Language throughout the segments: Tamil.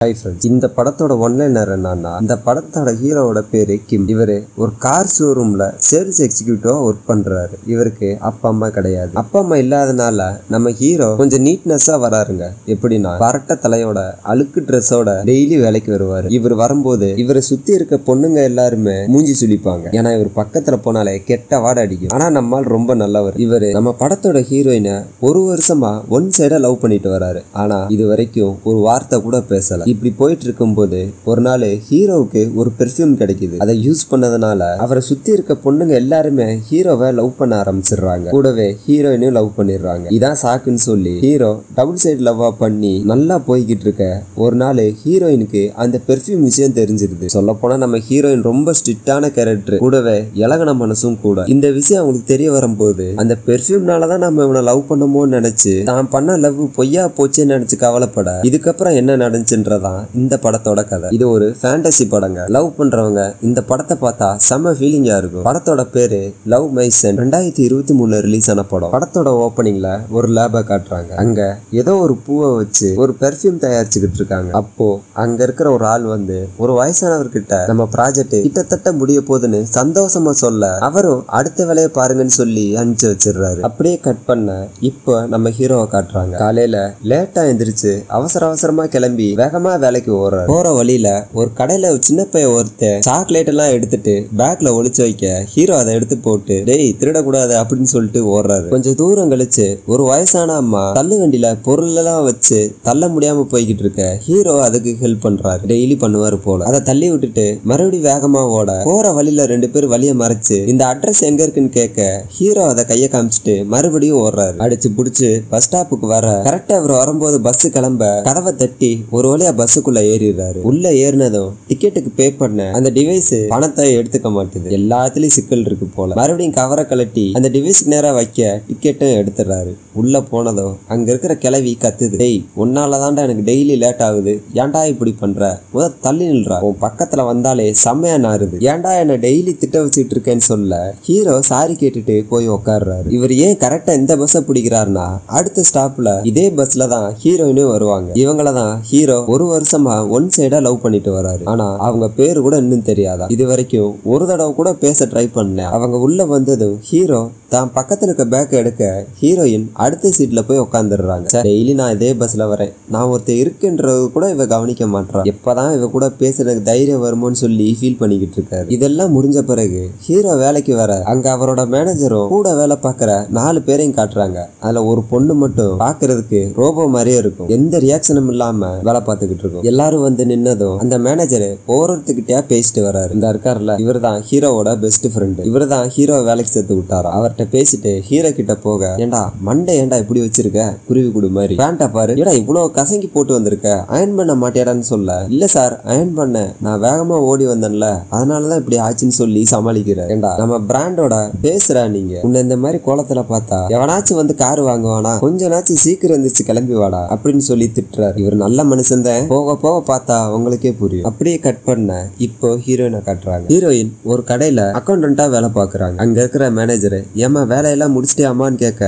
ஹை ஃப்ரெண்ட்ஸ், இந்த படத்தோட ஒன்லைனர் என்னன்னா, இந்த படத்தோட ஹீரோவோட பேரு கிம். இவரு ஒரு கார் ஷோரூம்ல சேல்ஸ் எக்ஸிக்யூட்டிவா ஒர்க் பண்றாரு. இவருக்கு அப்பா அம்மா கிடையாது. அப்பா அம்மா இல்லாதனால நம்ம ஹீரோ கொஞ்சம் நீட்னஸா வராருங்க. எப்படின்னா, பரட்ட தலையோட அழுக்கு ட்ரெஸ்ஸோட டெய்லி வேலைக்கு வருவாரு. இவர் வரும்போது இவரை சுத்தி இருக்க பொண்ணுங்க எல்லாருமே மூஞ்சி சுளிப்பாங்க. ஏன்னா இவர் பக்கத்துல போனாலே கெட்ட வாட அடிக்கும். ஆனா நம்மால் ரொம்ப நல்லவர். இவரு நம்ம படத்தோட ஹீரோயினை ஒரு வருஷமா ஒன் சைடா லவ் பண்ணிட்டு வராரு. ஆனா இது வரைக்கும் ஒரு வார்த்தை கூட பேசல. இப்படி போயிட்டு இருக்கும் போது ஒரு நாள் ஹீரோவுக்கு ஒரு பெர்ஃப்யூம் கிடைக்குது. அதை யூஸ் பண்ணதுனால அவரை சுத்தி இருக்க பொண்ணுங்க எல்லாருமே ஹீரோவை லவ் பண்ண ஆரம்பிச்சிடுறாங்க. கூடவே ஹீரோயினும் லவ் பண்ணிடுறாங்க. இதான் சாக்குன்னு சொல்லி ஹீரோ டபுள் சைடு லவ்வா பண்ணி நல்லா போய்கிட்டு இருக்க ஒரு நாள் ஹீரோயினுக்கு அந்த பெர்ஃப்யூம் விஷயம் தெரிஞ்சிருது. சொல்ல போனா நம்ம ஹீரோயின் ரொம்ப ஸ்ட்ரிக்டான கேரக்டர், கூடவே இலகன மனசும் கூட. இந்த விஷயம் அவங்களுக்கு தெரிய வரும்போது அந்த பெர்ஃப்யூம்னாலதான் நம்ம இவனை லவ் பண்ணமோன்னு நினைச்சு தான் பண்ண லவ் பொய்யா போச்சுன்னு நினைச்சு கவலைப்பட இதுக்கப்புறம் என்ன நடந்துச்சுன்றதான் இந்த படத்தோட கதை. இது ஒரு ஃபேண்டசி படங்க. லவ் பண்றவங்க இந்த படத்தை பார்த்தா செம்ம ஃபீலிங்கா இருக்கும். படத்தோட பேரு லவ் மைசன். 2023 ரிலீஸ் ஆன படம். படத்தோட ஓப்பனிங்ல ஒரு லேப காட்டுறாங்க. அங்க ஏதோ ஒரு பூவை வச்சு ஒரு பெர்ஃப்யூம் தயாரிச்சுக்கிட்டு இருக்காங்க. அப்போ அங்க இருக்கிற ஒரு ஆள் வந்து ஒரு வயசானவர்கிட்ட நம்ம ப்ராஜெக்ட் கிட்டத்தட்ட முடிய போதுன்னு சந்தோஷமா சொல்ல அவரும் அடுத்த வேலையை பாருங்கன்னு சொல்லி அனுப்பிச்சு வச்சிடுறாரு. அப்படியே கட் பண்ண இப்போ நம்ம ஹீரோவை காட்டுறாங்க. காலையில லேட்டா எந்திரிச்சு அவசரமா கிளம்பி வேகமா வேலைக்கு ஓடுறாரு. போற வழியில ஒரு கடையில சின்ன பைய ஒருத்தர் சாக்லேட் எல்லாம் எடுத்துட்டு பேக்ல ஒளிச்சு வைக்க ஹீரோ அதை எடுத்து போட்டு டேய் திருடக்கூடாது அப்படின்னு சொல்லிட்டு ஓடுறாரு. கொஞ்சம் தூரம் கழிச்சு ஒரு வயசான அம்மா தள்ளு வண்டியில பொருள் எல்லாம் வச்சு தள்ள முடியாம போய்கிட்டு இருக்க ஹீரோ அதுக்கு ஹெல்ப் பண்றாரு. டெய்லி பண்ணுவாரு போல. அதை தள்ளி விட்டுட்டு மறுபடியும் வேகமா ஓட போற வழியில 2 பேர் வழிய மறைச்சு இந்த அட்ரஸ் எங்க இருக்குன்னு கேட்க ஹீரோ அதை கைய காமிச்சிட்டு மறுபடியும் ஓடுறாரு. அடிச்சு புடிச்சு பஸ் ஸ்டாப்புக்கு வர கரெக்டா அவர் வரும்போது பஸ் கிளம்ப கதவை தட்டி ஒரு வழியா பஸ்ஸுக்குள்ள ஏறிடுறாரு. உள்ள ஏறினதும் டிக்கெட்டுக்கு பே பண்ண அந்த டிவைஸ் பணத்தை எடுத்துக்க மாட்டுது. எல்லாத்துலயும் சிக்கல் இருக்கு போல. மறுபடியும் கவரை கலட்டி அந்த டிவைஸ்க்கு நேரா வைக்க டிக்கெட்டும் எடுத்துறாரு. உள்ள போனதும் அங்க இருக்கிற கிளவி கத்துது, டேய் உன்னாலதான்டா எனக்கு டெய்லி லேட் ஆகுது, ஏன்டா இப்படி பண்ற, முத தள்ளி நில்றா, உன் பக்கத்துல வந்தாலே செம்மையா நாருது, ஏன்டா என்ன டெய்லி திட்ட வச்சுட்டு இருக்கேன்னு சொல்ல ஹீரோ சாரி கேட்டுட்டு போய் உட்கார்றாரு. இவர் ஏன் கரெக்டா இந்த பஸ்ஸை பிடிக்கிறாருன்னா அடுத்த ஸ்டாப்ல இதே பஸ்ல தான் ஹீரோயினும் வருவாங்க. இவங்களதான் ஹீரோ ஒரு வருஷமா ஒன் சைடா லவ் பண்ணிட்டு வராரு. ஆனா அவங்க பேரு கூட இன்னும் தெரியாதா. இது வரைக்கும் ஒரு தடவை கூட பேச ட்ரை பண்ணல. அவங்க உள்ள வந்ததும் ஹீரோ தான் பக்கத்துல இருக்க பேக் எடுக்க ஹீரோயின் அடுத்த சீட்ல போய் உட்காந்துடுறாங்க. டெய்லி நான் இதே பஸ்ல வரேன், நான் ஒருத்தர் இருக்குன்றது கூட இவ கவனிக்க மாட்டான், எப்பதான் இவ கூட பேசுறதுக்கு தைரியம் வருமோன்னு சொல்லி ஃபீல் பண்ணிக்கிட்டு இருக்காரு. இதெல்லாம் முடிஞ்ச பிறகு ஹீரோ வேலைக்கு வர அங்க அவரோட மேனேஜரும் கூட வேலை பார்க்கற 4 பேரையும் காட்டுறாங்க. அதுல ஒரு பொண்ணு மட்டும் பாக்குறதுக்கு ரோபோ மாதிரியே இருக்கும். எந்த ரியாக்ஷனும் இல்லாம வேலை பார்த்துக்கிட்டு இருக்கும். எல்லாரும் வந்து நின்னதும் அந்த மேனேஜர் ஒவ்வொருத்துக்கிட்டயா பேசிட்டு வராரு. இந்த இருக்காருல இவர் தான் ஹீரோவோட பெஸ்ட் ஃப்ரெண்ட். இவர் தான் ஹீரோ வேலைக்கு சேர்த்து விட்டாரா. அவர்கிட்ட பேசிட்டு ஹீரோ கிட்ட போக, ஏண்டா மண்டை ஏண்டா இப்படி வச்சிருக்க, குருவி குடு மாதிரி பேண்ட பாரு, ஏடா இவ்வளவு கசங்கி போட்டு வந்திருக்க, அயன் பண்ண மாட்டேடான்னு சொல்ல, இல்ல சார் அயன் பண்ண, நான் வேகமா ஓடி வந்தேன்ல அதனாலதான் இப்படி ஆச்சுன்னு சொல்லி சமாளிக்கிற. ஏண்டா நம்ம பிராண்டோட பேசுறா, நீங்க உன்னை இந்த மாதிரி கோலத்துல பார்த்தா எவனாச்சும் வந்து கார் வாங்குவானா, கொஞ்ச நாச்சும் சீக்கிரம் இருந்துச்சு கிளம்பி வாடா அப்படின்னு சொல்லி திட்டுறாரு. இவர் நல்ல மனுஷன் தான், போக போக பார்த்தா உங்களுக்கே புரியும். அப்படியே கட் பண்ண இப்போ ஹீரோயினை காட்டுறாங்க. ஹீரோயின் ஒரு கடையில அக்கௌண்டன்டா வேலை பாக்குறாங்க. அங்க இருக்கிற மேனேஜர் ஏமா வேலையெல்லாம் முடிச்சிட்டியாமான்னு கேட்க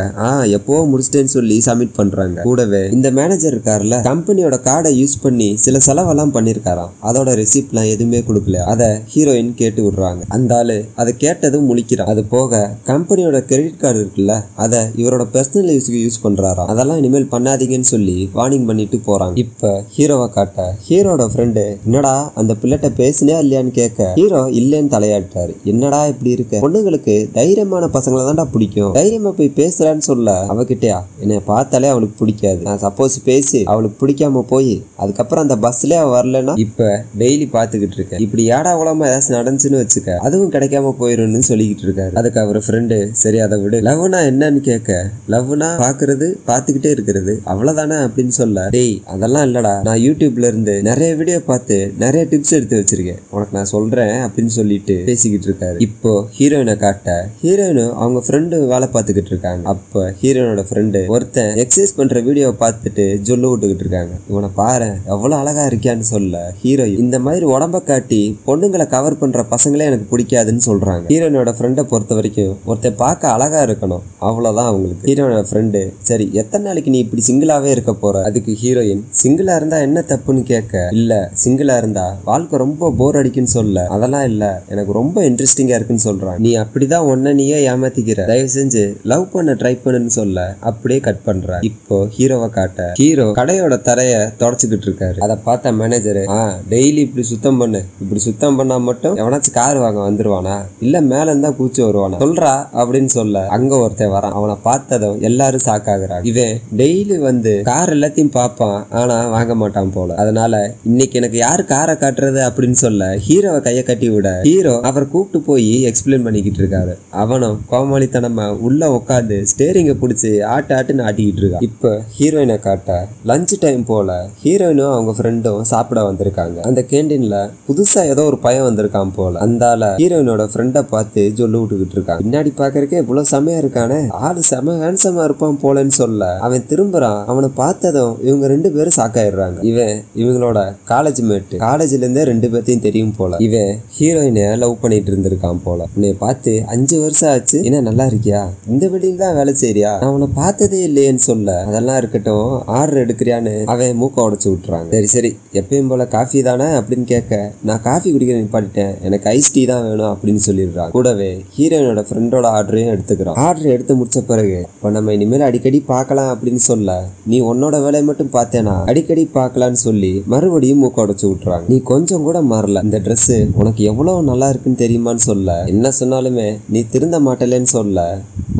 எப்போ முடிச்சிட்டேன்னு சொல்லி சப்மிட் பண்றாங்க. கூடவே இந்த மேனேஜர் இருக்காருல கம்பெனியோட கார்டை யூஸ் பண்ணி சில செலவெல்லாம் பண்ணிருக்காராம். அதோட ரெசிப்ட் எல்லாம் எதுவுமே கொடுக்கல. அதை ஹீரோயின் கேட்டு விடுறாங்க. அந்த ஆளு அதை கேட்டதும் முழிக்கிறான். அது போக கம்பெனியோட கிரெடிட் கார்டு இருக்குல்ல அதை இவரோட பர்சனல் யூஸ்க்கு யூஸ் பண்றாராம். அதெல்லாம் இனிமேல் பண்ணாதீங்கன்னு சொல்லி வார்னிங் பண்ணிட்டு போறாங்க. இப்ப ஹீரோவை காட்ட ஹீரோட ஃப்ரெண்டு என்னடா அந்த பிள்ளைட்ட பேசினே இல்லையான்னு கேட்க ஹீரோ இல்லைன்னு தலையாட்டாரு. என்னடா இப்படி இருக்க, பொண்ணுங்களுக்கு தைரியமான பசங்களை தான்டா பிடிக்கும், தைரியமா போய் பேசுறான்னு சொல்ல அவகிட்டயா என்னை பார்த்தாலே அவளுக்கு பிடிக்காது, நான் சப்போஸ் பேசி அவளுக்கு பிடிக்காம போய் அதுக்கப்புறம் அந்த பஸ்ல அவ வரலன்னா இப்ப டெய்லி பாத்துக்கிட்டு இருக்க, இப்படி ஏடா உலகமா ஏதாச்சும் நடந்துச்சுன்னு வச்சுக்க, அதுவும் கிடைக்காம போயிருன்னு சொல்லிக்கிட்டு இருக்காரு. அதுக்கு அவர் ஃப்ரெண்டு சரி அதை விடு, லவ்னா என்னன்னு கேட்க லவ்னா பாக்குறது பாத்துக்கிட்டே இருக்கிறது அவ்வளவுதானே அப்படின்னு சொல்ல, டேய் அதெல்லாம் இல்லடா, நான் யூடியூப்ல இருந்து நிறைய வீடியோ பார்த்து நிறைய டிப்ஸ் எடுத்து வச்சிருக்கேன், உனக்கு நான் சொல்றேன் அப்படின்னு சொல்லிட்டு பேசிக்கிட்டு இருக்காரு. இப்போ ஹீரோயினை காட்ட ஹீரோயினும் அவங்க ஃப்ரெண்டு வேலை பார்த்துக்கிட்டு இருக்காங்க. அப்ப ஹீரோயினோட ஃப்ரெண்டு ஒருத்தன் எக்ஸசைஸ் பண்ற வீடியோ பார்த்துட்டு ஜொல்லு விட்டுக்கிட்டு இருக்காங்க. இவனை பாரு எவ்வளவு அழகா இருக்கியான்னு சொல்ல ஹீரோயின் இந்த மாதிரி உடம்ப காட்டி பொண்ணுங்களை கவர் பண்ற பசங்களே எனக்கு பிடிக்காதுன்னு சொல்றாங்க. ஹீரோயினோட ஃப்ரெண்டை பொறுத்த வரைக்கும் ஒருத்தன் பார்க்க அழகா இருக்கணும், அவ்வளவுதான் அவங்களுக்கு. ஹீரோயினோட ஃப்ரெண்டு சரி எத்தனை நாளைக்கு நீ இப்படி சிங்கிளாவே இருக்க போற, அதுக்கு ஹீரோயின் சிங்கிளா இருந்தா என்ன தப்புன்னு கேட்க, இல்ல சிங்கிளா இருந்தா வாழ்க்கை ரொம்ப போர் அடிக்குன்னு சொல்ல, அதெல்லாம் இல்ல எனக்கு ரொம்ப இன்ட்ரெஸ்டிங்கா இருக்குன்னு சொல்றான். நீ அப்படிதான் உன்ன நீயே ஏமாத்திக்கிற, தயவு செஞ்சு லவ் பண்ண ட்ரை பண்ணுன்னு சொல்ல அப்படியே கட் பண்ற. இப்போ ஹீரோவை காட்ட, ஹீரோ கடையோட தரைய தொடச்சுக்கிட்டு இருக்காரு. அதை பார்த்த மேனேஜரு, டெய்லி இப்படி சுத்தம் பண்ணு, இப்படி சுத்தம் பண்ணா மட்டும் எவனாச்சும் கார் வாங்க வந்துருவானா, இல்ல மேல இருந்தா கூச்சி வருவானா சொல்றா அப்படின்னு சொல்ல, அங்க ஒருத்தன் வரான். அவனை பார்த்ததும் எல்லாரும் சாக்காகிறாங்க. இவன் டெய்லி வந்து கார் எல்லாத்தையும் பார்ப்பான், ஆனா வாங்க மாட்டான் போல. அதனால இன்னைக்கு எனக்கு யாரு காரை காட்டுறது அப்படின்னு சொல்ல ஹீரோவை கைய கட்டி விட, ஹீரோ அவர் கூப்பிட்டு போய் எக்ஸ்பிளைன் பண்ணிக்கிட்டு இருக்காரு. அவனும் கோமாளித்தனமா உள்ள உட்காந்து ஸ்டேரிங்க பிடிச்சி ஆட்டுன்னு ஆட்டிக்கிட்டு இருக்கான். இப்ப ஹீரோயினை காட்ட, லஞ்ச் டைம் போல ஹீரோயினும் அவங்க ஃப்ரெண்டும் சாப்பிட வந்திருக்காங்க. அந்த கேண்டீன்ல புதுசா ஏதோ ஒரு பையன் வந்திருக்கான் போல. அந்தால ஹீரோயினோட ஃப்ரெண்டை பார்த்து சொல்லு விட்டுக்கிட்டு இருக்கான். பின்னாடி பாக்குறதுக்கே இவ்வளவு செமையா இருக்கானே, ஆளு செம ஹேண்ட்ஸமா இருப்பான் போலன்னு சொல்ல அவன் திரும்புறான். அவனை பார்த்ததும் இவங்க 2 பேரும் சாக்காயிடுறாங்க. இவன் இவங்களோட காலேஜ் மேட், காலேஜ்ல இருந்தே 2 பேர்த்தையும் தெரியும் போல. இவன் ஹீரோயினை லவ் பண்ணிட்டு இருந்திருக்கான் போல. உன்னை பார்த்து 5 வருஷம் ஆச்சு, என்ன நல்லா இருக்கியா, இந்த வெளியில தான் வேலை செய்யறியா, நான் உன்னை பார்த்ததே இல்லையேன்னு சொல்ல, அதெல்லாம் இருக்கட்டும் ஆர்டர் எடுக்கிறியான்னு அவன் மூக்க உடைச்சு விட்டுறாங்க. சரி சரி எப்பயும் போல காஃபி தானே அப்படின்னு கேட்க, நான் காஃபி குடிக்கிற நிப்பாட்டிட்டேன், எனக்கு ஐஸ் டீ தான் வேணும் அப்படின்னு சொல்லிடுறான். கூடவே ஹீரோயினோட ஃப்ரெண்டோட ஆர்டரையும் எடுத்துக்கிறான். ஆர்டர் எடுத்து முடிச்ச பிறகு, இப்போ நம்ம இனிமேல் அடிக்கடி பார்க்கலாம் அப்படின்னு சொல்ல, நீ உன்னோட வேலையை மட்டும் பார்த்தேனா அடிக்கடி பார்க்கலான்னு சொல்லி மறுபடியும் மூக்க உடைச்சு விட்டுறாங்க. நீ கொஞ்சம் கூட மாறல, இந்த ட்ரெஸ் உனக்கு எவ்வளவு நல்லா இருக்குன்னு தெரியுமான்னு சொல்ல, என்ன சொன்னாலுமே நீ திருந்த மாட்டலன்னு சொல்ல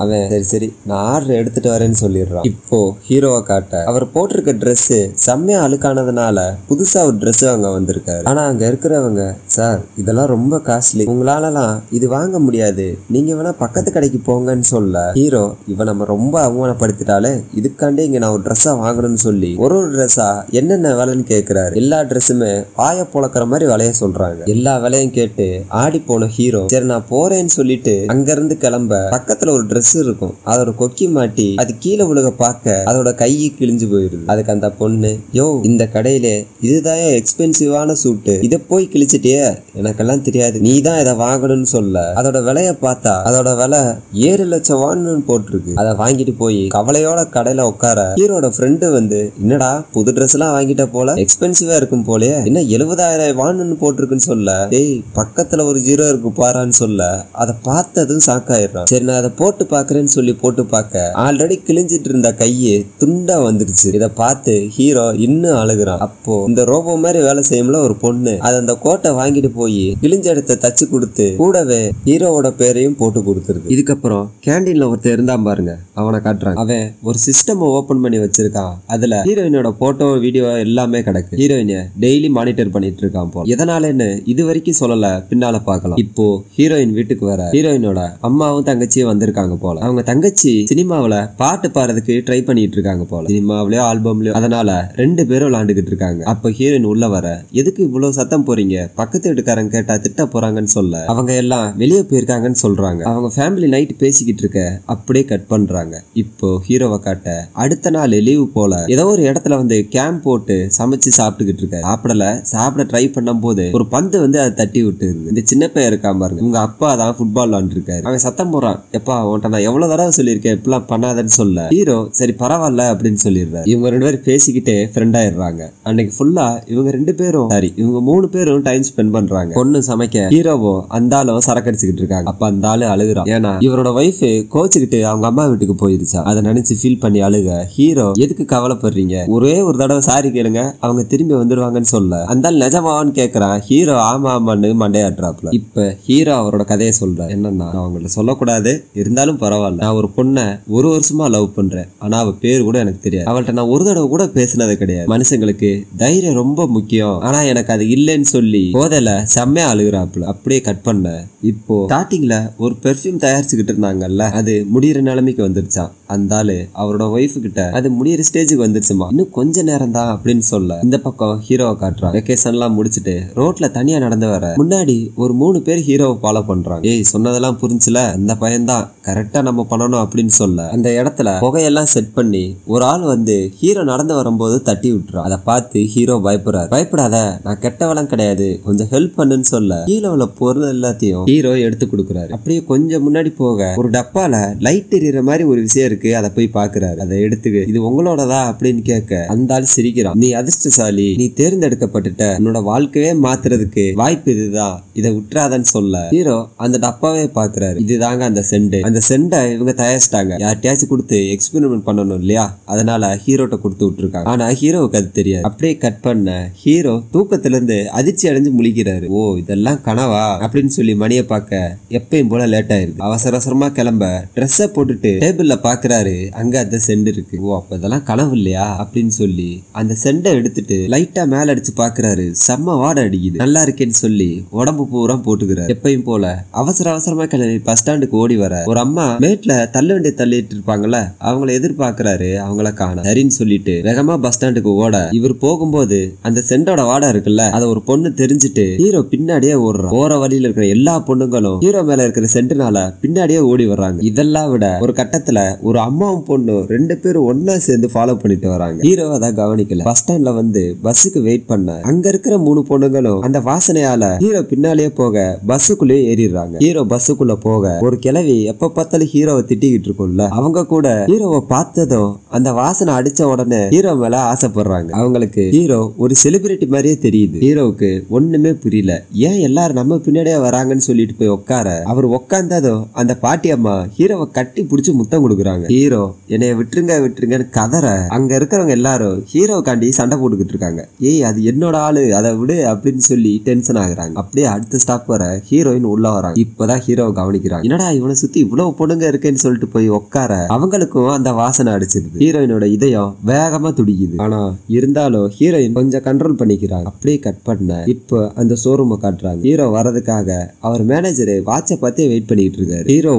அவன் சரி சரி நான் ஆர்டர் எடுத்துட்டு வரேன்னு சொல்லிடுறான். இப்போ ஹீரோவை காட்ட, அவர் போட்டிருக்க ட்ரெஸ் செம்மையா அழுக்கானதுனால புதுசா ஒரு ட்ரெஸ் வாங்க வந்திருக்காரு. ஆனா அங்க இருக்கிறவங்க, சார் இதெல்லாம் ரொம்ப காஸ்ட்லி, உங்களாலலாம் இது வாங்க முடியாது, நீங்க வேணா பக்கத்து கடைக்கு போங்கன்னு சொல்ல, ஹீரோ இவன் நம்ம ரொம்ப அவமானப்படுத்திட்டாலே இதுக்காண்டே இங்க நான் ஒரு ட்ரெஸ்ஸா வாங்கணும்னு சொல்லி ஒரு ட்ரெஸ்ஸா என்னென்ன வேலைன்னு கேட்கிறாரு. எல்லா ட்ரெஸ்ஸுமே வாய பொழக்கிற மாதிரி விலைய சொல்றாங்க. எல்லா வேலையும் கேட்டு ஆடி போன ஹீரோ, சரி நான் போறேன்னு சொல்லிட்டு அங்க இருந்து கிளம்ப, பக்கத்துல ஒரு ட்ரெஸ் இருக்கும், அதோட கொக்கி மாட்டி அது கீழே விழுக பார்க்க அதோட கையை கிழிஞ்சு போயிருது. அதுக்கு அந்த பொண்ணு, யோ இந்த கடையில இதுதான் எக்ஸ்பென்சிவான சூட்டு, இதை போய் கிழிச்சிட்டியே, எனக்கெல்லாம் தெரியாது, நீ தான் இதை வாங்கணும்னு சொல்ல, அதோட விலைய பார்த்தா அதோட விலை 7 லட்சம் வான்னு போட்டிருக்கு. அதை வாங்கிட்டு போய் கவலையோட கடையில உட்கார, ஹீரோட ஃப்ரெண்டு வந்து, என்னடா புது ட்ரெஸ் எல்லாம் வாங்கிட்ட போல, எக்ஸ்பென்சிவா இருக்கும் போலே, என்ன 70,000 வான்னு போட்டிருக்குன்னு சொல்ல, டேய் பக்கத்துல ஒரு 0 இருக்கு பாரான்னு சொல்ல, அதை பார்த்ததும் சாக்காயிடுறான். சரி நான் அதை போட்டு பாக்குறேன்னு சொல்லி போட்டு பார்க்க, ஆல்ரெடி கிழிஞ்சிட்டு இருந்த கையை துண்டா வந்துருச்சு. இதை பார்த்து ஹீரோ இன்னும் அழுகுறான். அப்போ இந்த ரோபோ மாதிரி வேலை செய்யும்ல ஒரு பொண்ணு, அது அந்த கோட்டை வாங்கிட்டு போய் கிழிஞ்ச இடத்த தச்சு கொடுத்து கூடவே ஹீரோவோட பேரையும் போட்டு கொடுத்துருக்கு. இதுக்கப்புறம் கேண்டீன்ல ஒருத்தர் இருந்தான் பாருங்க, அவனை காட்டுறாங்க. அவன் ஒரு சிஸ்டம் ஓபன் பண்ணி வச்சிருக்கான். அதுல ஹீரோயினோட போட்டோ வீடியோ எல்லாமே கிடக்கு. ஹீரோயினை டெய்லி மானிட்டர் பண்ணிட்டு இருக்கான் போல. எதனாலன்னு இது வரைக்கும் சொல்லல, பின்னால பார்க்கலாம். இப்போ ஹீரோயின் வீட்டுக்கு வர, ஹீரோயினோட அம்மாவும் தங்கச்சியும் வந்திருக்காங்க போல. அவங்க தங்கச்சி சினிமாவில பாட்டு பாடுறதுக்கு ட்ரை பண்ணிட்டு இருக்காங்க போல, சினிமாவிலயோ ஆல்பம்லயோ. அதனால 2 பேரும் விளையாண்டுகிட்டு இருக்காங்க. அப்ப ஹீரோயின் உள்ள வர, எதுக்கு இவ்வளவு சத்தம் போறீங்க, பக்கத்து வீட்டுக்காரங்க கேட்டா திட்ட போறாங்கன்னு சொல்ல, அவங்க எல்லாம் வெளியே போயிருக்காங்கன்னு சொல்றாங்க. அவங்க ஃபேமிலி நைட் பேசிக்கிட்டு இருக்க அப்படியே கட் பண்றாங்க. இப்போ ஹீரோவை காட்ட, அடுத்த நாள் லீவு போல ஏதோ ஒரு இடத்துல வந்து கேம்ப் போட்டு சமைச்சு சாப்பிட்டுக்கிட்டு இருக்க. சாப்பிட ட்ரை பண்ணும் போது ஒரு பந்து வந்து அதை தட்டி விட்டு, இந்த சின்ன பையன் இருக்கான் பாருங்க, உங்க அப்பா தான் ஃபுட்பால் விளாண்டுருக்காரு. அவன் சத்தம் போறான், எப்பா உன்ட்ட நான் எவ்வளவு தடவை சொல்லியிருக்கேன் இப்பெல்லாம் பண்ணாதன்னு சொல்ல, ஹீரோ சரி பரவாயில்ல அப்படின்னு சொல்லிடுறாரு. இவங்க 2 பேரும் பேசிக்கிட்டே ஃப்ரெண்ட் ஆயிடுறாங்க. அன்னைக்கு ஃபுல்லா இவங்க 2 பேரும், சாரி இவங்க 3 பேரும் டைம் ஸ்பெண்ட் பண்றாங்க. பொண்ணு சமைக்க, ஹீரோவோ அந்தாலும் சரக்கு அடிச்சுக்கிட்டு இருக்காங்க. அப்ப அந்த ஆளு அழுகுறான். ஏன்னா இவரோட வைஃப் கோச்சுக்கிட்டு அவங்க அம்மா வீட்டுக்கு போயிருச்சா, அதை நினைச்சு ஃபீல் பண்ணி அழுக, ஹீரோ எதுக்கு கவலைப்படுறீங்க, ஒரே ஒரு தடவை சாரி கேளுங்க அவங்க திரும்பி வந்துருவாங்கன்னு சொல்ல, அந்த நிஜமாவான்னு கேக்குறான். ஹீரோ ஆமா ஆமான்னு மண்டையாட்டுறாப்ல. இப்ப ஹீரோ அவரோட கதையை சொல்ற, என்னன்னா நான் அவங்கள்ட்ட சொல்லக்கூடாது, இருந்தாலும் பரவாயில்ல, நான் ஒரு பொண்ணை 1 வருஷமா லவ் பண்றேன், ஆனா அவ பேரு கூட எனக்கு தெரியாது, அவள்கிட்ட நான் ஒரு தடவை கூட பேசினது கிடையாது, மனுஷங்களுக்கு தைரியம் ரொம்ப முக்கியம், ஆனா எனக்கு அது இல்லைன்னு சொல்லி போதல செம்மையா அழுகுறாப்ல. அப்படியே கட் பண்ண, இப்போ ஸ்டார்டிங்ல ஒரு பெர்ஃப்யூம் தயாரிச்சுக்கிட்டு இருந்தாங்கல்ல, அது முடியிற நிலைமைக்கு வந்துருச்சான். அந்த ஆளு அவரோட ஒய்ஃபு கிட்ட, அது முடியிற ஸ்டேஜுக்கு வந்துருச்சுமா, இன்னும் கொஞ்ச நேரம் தான் அப்படின்னு சொல்ல, இந்த பக்கம் ஹீரோவை காட்டுறான். வெக்கேஷன் எல்லாம் முடிச்சுட்டு ரோட்ல தனியா நடந்து வர, முன்னாடி ஒரு 3 பேர் ஹீரோவை ஃபாலோ பண்றாங்க. ஏய் சொன்னதெல்லாம் புரிஞ்சுல, அந்த பையன் தான் கரெக்ட் கரெக்டா நம்ம பண்ணணும் அப்படின்னு சொல்ல அந்த இடத்துல புகையெல்லாம் செட் பண்ணி ஒரு ஆள் வந்து ஹீரோ நடந்து வரும்போது தட்டி விட்டுறான். அதை பார்த்து ஹீரோ பயப்படுறாரு. பயப்படாத, நான் கெட்டவளம் கிடையாது, கொஞ்சம் ஹெல்ப் பண்ணுன்னு சொல்ல ஹீரோல பொருள் எல்லாத்தையும் ஹீரோ எடுத்து கொடுக்குறாரு. அப்படியே கொஞ்சம் முன்னாடி போக ஒரு டப்பால லைட் எரியற மாதிரி ஒரு விஷயம் இருக்கு. அதை போய் பாக்குறாரு. அதை எடுத்துக்க, இது உங்களோடதா அப்படின்னு கேட்க அந்த ஆள் சிரிக்கிறான். நீ அதிர்ஷ்டசாலி, நீ தேர்ந்தெடுக்கப்பட்டுட்ட, உன்னோட வாழ்க்கையே மாத்துறதுக்கு வாய்ப்பு இதுதான், இதை விட்டுறாதன்னு சொல்ல ஹீரோ அந்த டப்பாவே பாக்குறாரு. இதுதாங்க அந்த செண்டு. அந்த செண்டை இவங்க தயாரிச்சிட்டாங்க, யார்கிட்டயாச்சும் கொடுத்து எக்ஸ்பெரிமெண்ட் பண்ணணும் இல்லையா, அதனால ஹீரோட்ட கொடுத்து விட்டுருக்காங்க. ஆனா ஹீரோவுக்கு அது தெரியாது. அப்படியே கட் பண்ண ஹீரோ தூக்கத்திலிருந்து அதிர்ச்சி அடைஞ்சு முழிக்கிறாரு. ஓ, இதெல்லாம் கனவா அப்படின்னு சொல்லி மணியை பார்க்க எப்பயும் போல லேட் ஆயிருது. அவசர அவசரமா கிளம்ப ட்ரெஸ்ஸை போட்டுட்டு டேபிள்ல பாக்குறாரு. அங்க அந்த செண்டு இருக்கு. ஓ, அப்ப இதெல்லாம் கனவு இல்லையா அப்படின்னு சொல்லி அந்த செண்டை எடுத்துட்டு லைட்டா மேல அடிச்சு பாக்குறாரு. செம்ம வாடை அடிக்குது. நல்லா இருக்கேன்னு சொல்லி உடம்பு பூரா போட்டுக்கிறாரு. எப்பயும் போல அவசர அவசரமா கிளம்பி பஸ் ஸ்டாண்டுக்கு ஓடி வர ஒரு அம்மா மேட்ல தள்ள வேண்டிய தள்ளிட்டு இருப்பாங்கல்ல, அவங்கள எதிர்பார்க்கிறாரு. அவங்கள காண சரின்னு சொல்லிட்டு வேகமா பஸ் ஸ்டாண்டுக்கு ஓட இவர் போகும்போது அந்த செண்டோட வாடை இருக்குல்ல, அதை ஒரு பொண்ணு தெரிஞ்சுட்டு ஹீரோ பின்னாடியே ஓடுறான். போற வழியில இருக்கிற எல்லா பொண்ணுங்களும் ஹீரோ மேல இருக்கிற சென்டுனால பின்னாடியே ஓடி வர்றாங்க. இதெல்லாம் விட ஒரு கட்டத்துல ஒரு அம்மாவும் பொண்ணும் 2 பேரும் ஒன்னா சேர்ந்து ஃபாலோ பண்ணிட்டு வராங்க. ஹீரோ அதான் கவனிக்கல. பஸ் ஸ்டாண்ட்ல வந்து பஸ்ஸுக்கு வெயிட் பண்ண அங்க இருக்கிற 3 பொண்ணுங்களும் அந்த வாசனையால ஹீரோ பின்னாலேயே போக பஸ்ஸுக்குள்ளேயே ஏறிடுறாங்க. ஹீரோ பஸ்ஸுக்குள்ள போக ஒரு கிழவி எப்ப பார்த்தாலும் ஹீரோவை திட்டிக்கிட்டு இருக்கும்ல, அவங்க கூட ஹீரோவை பார்த்ததும் அந்த வாசனை அடிச்ச உடனே ஹீரோ மேல ஆசைப்படுறாங்க. அவங்களுக்கு ஹீரோ ஒரு செலிபிரிட்டி மாதிரியே தெரியுது. ஹீரோவுக்கு ஒண்ணுமே புரியல. ஏன் எல்லாரும் நம்ம பின்னாடியே வராங்கன்னு சொல்லிட்டு போய் உட்கார அவர் உட்கார்ந்ததும் அந்த பாட்டி அம்மா ஹீரோவை கட்டி பிடிச்சு முத்தம் கொடுக்குறாங்க. ஹீரோ என்னைய விட்டுருங்க விட்டுருங்கன்னு கதற அங்க இருக்கிறவங்க எல்லாரும் ஹீரோக்காண்டி சண்டை போட்டுக்கிட்டு இருக்காங்க. ஏய், அது என்னோட ஆளு, அதை விடு அப்படின்னு சொல்லி டென்ஷன் ஆகுறாங்க. அப்படியே அடுத்த ஸ்டாப் வர ஹீரோயின் உள்ள வராங்க. இப்பதான் ஹீரோவை கவனிக்கிறாங்க. என்னடா இவனை சுத்தி இவ்வளவு பொண்ணுங்க இருக்குன்னு சொல்லிட்டு போய் உட்கார அவங்களுக்கும் அந்த வாசனை அடிச்சிருது. ஹீரோயினோட இதயம் வேகமா துடிக்குது. ஆனா இருந்தாலும் ஹீரோயின் கொஞ்சம் கண்ட்ரோல் பண்ணிக்கிறாங்க. அப்படியே கட் பண்ண இப்போ அந்த ஷோரூமை காட்டுறாங்க. ஹீரோ வரதுக்காக அவர் மேனேஜர் வாட்சை பார்த்தே வெயிட் பண்ணிட்டு இருக்காரு. ஹீரோ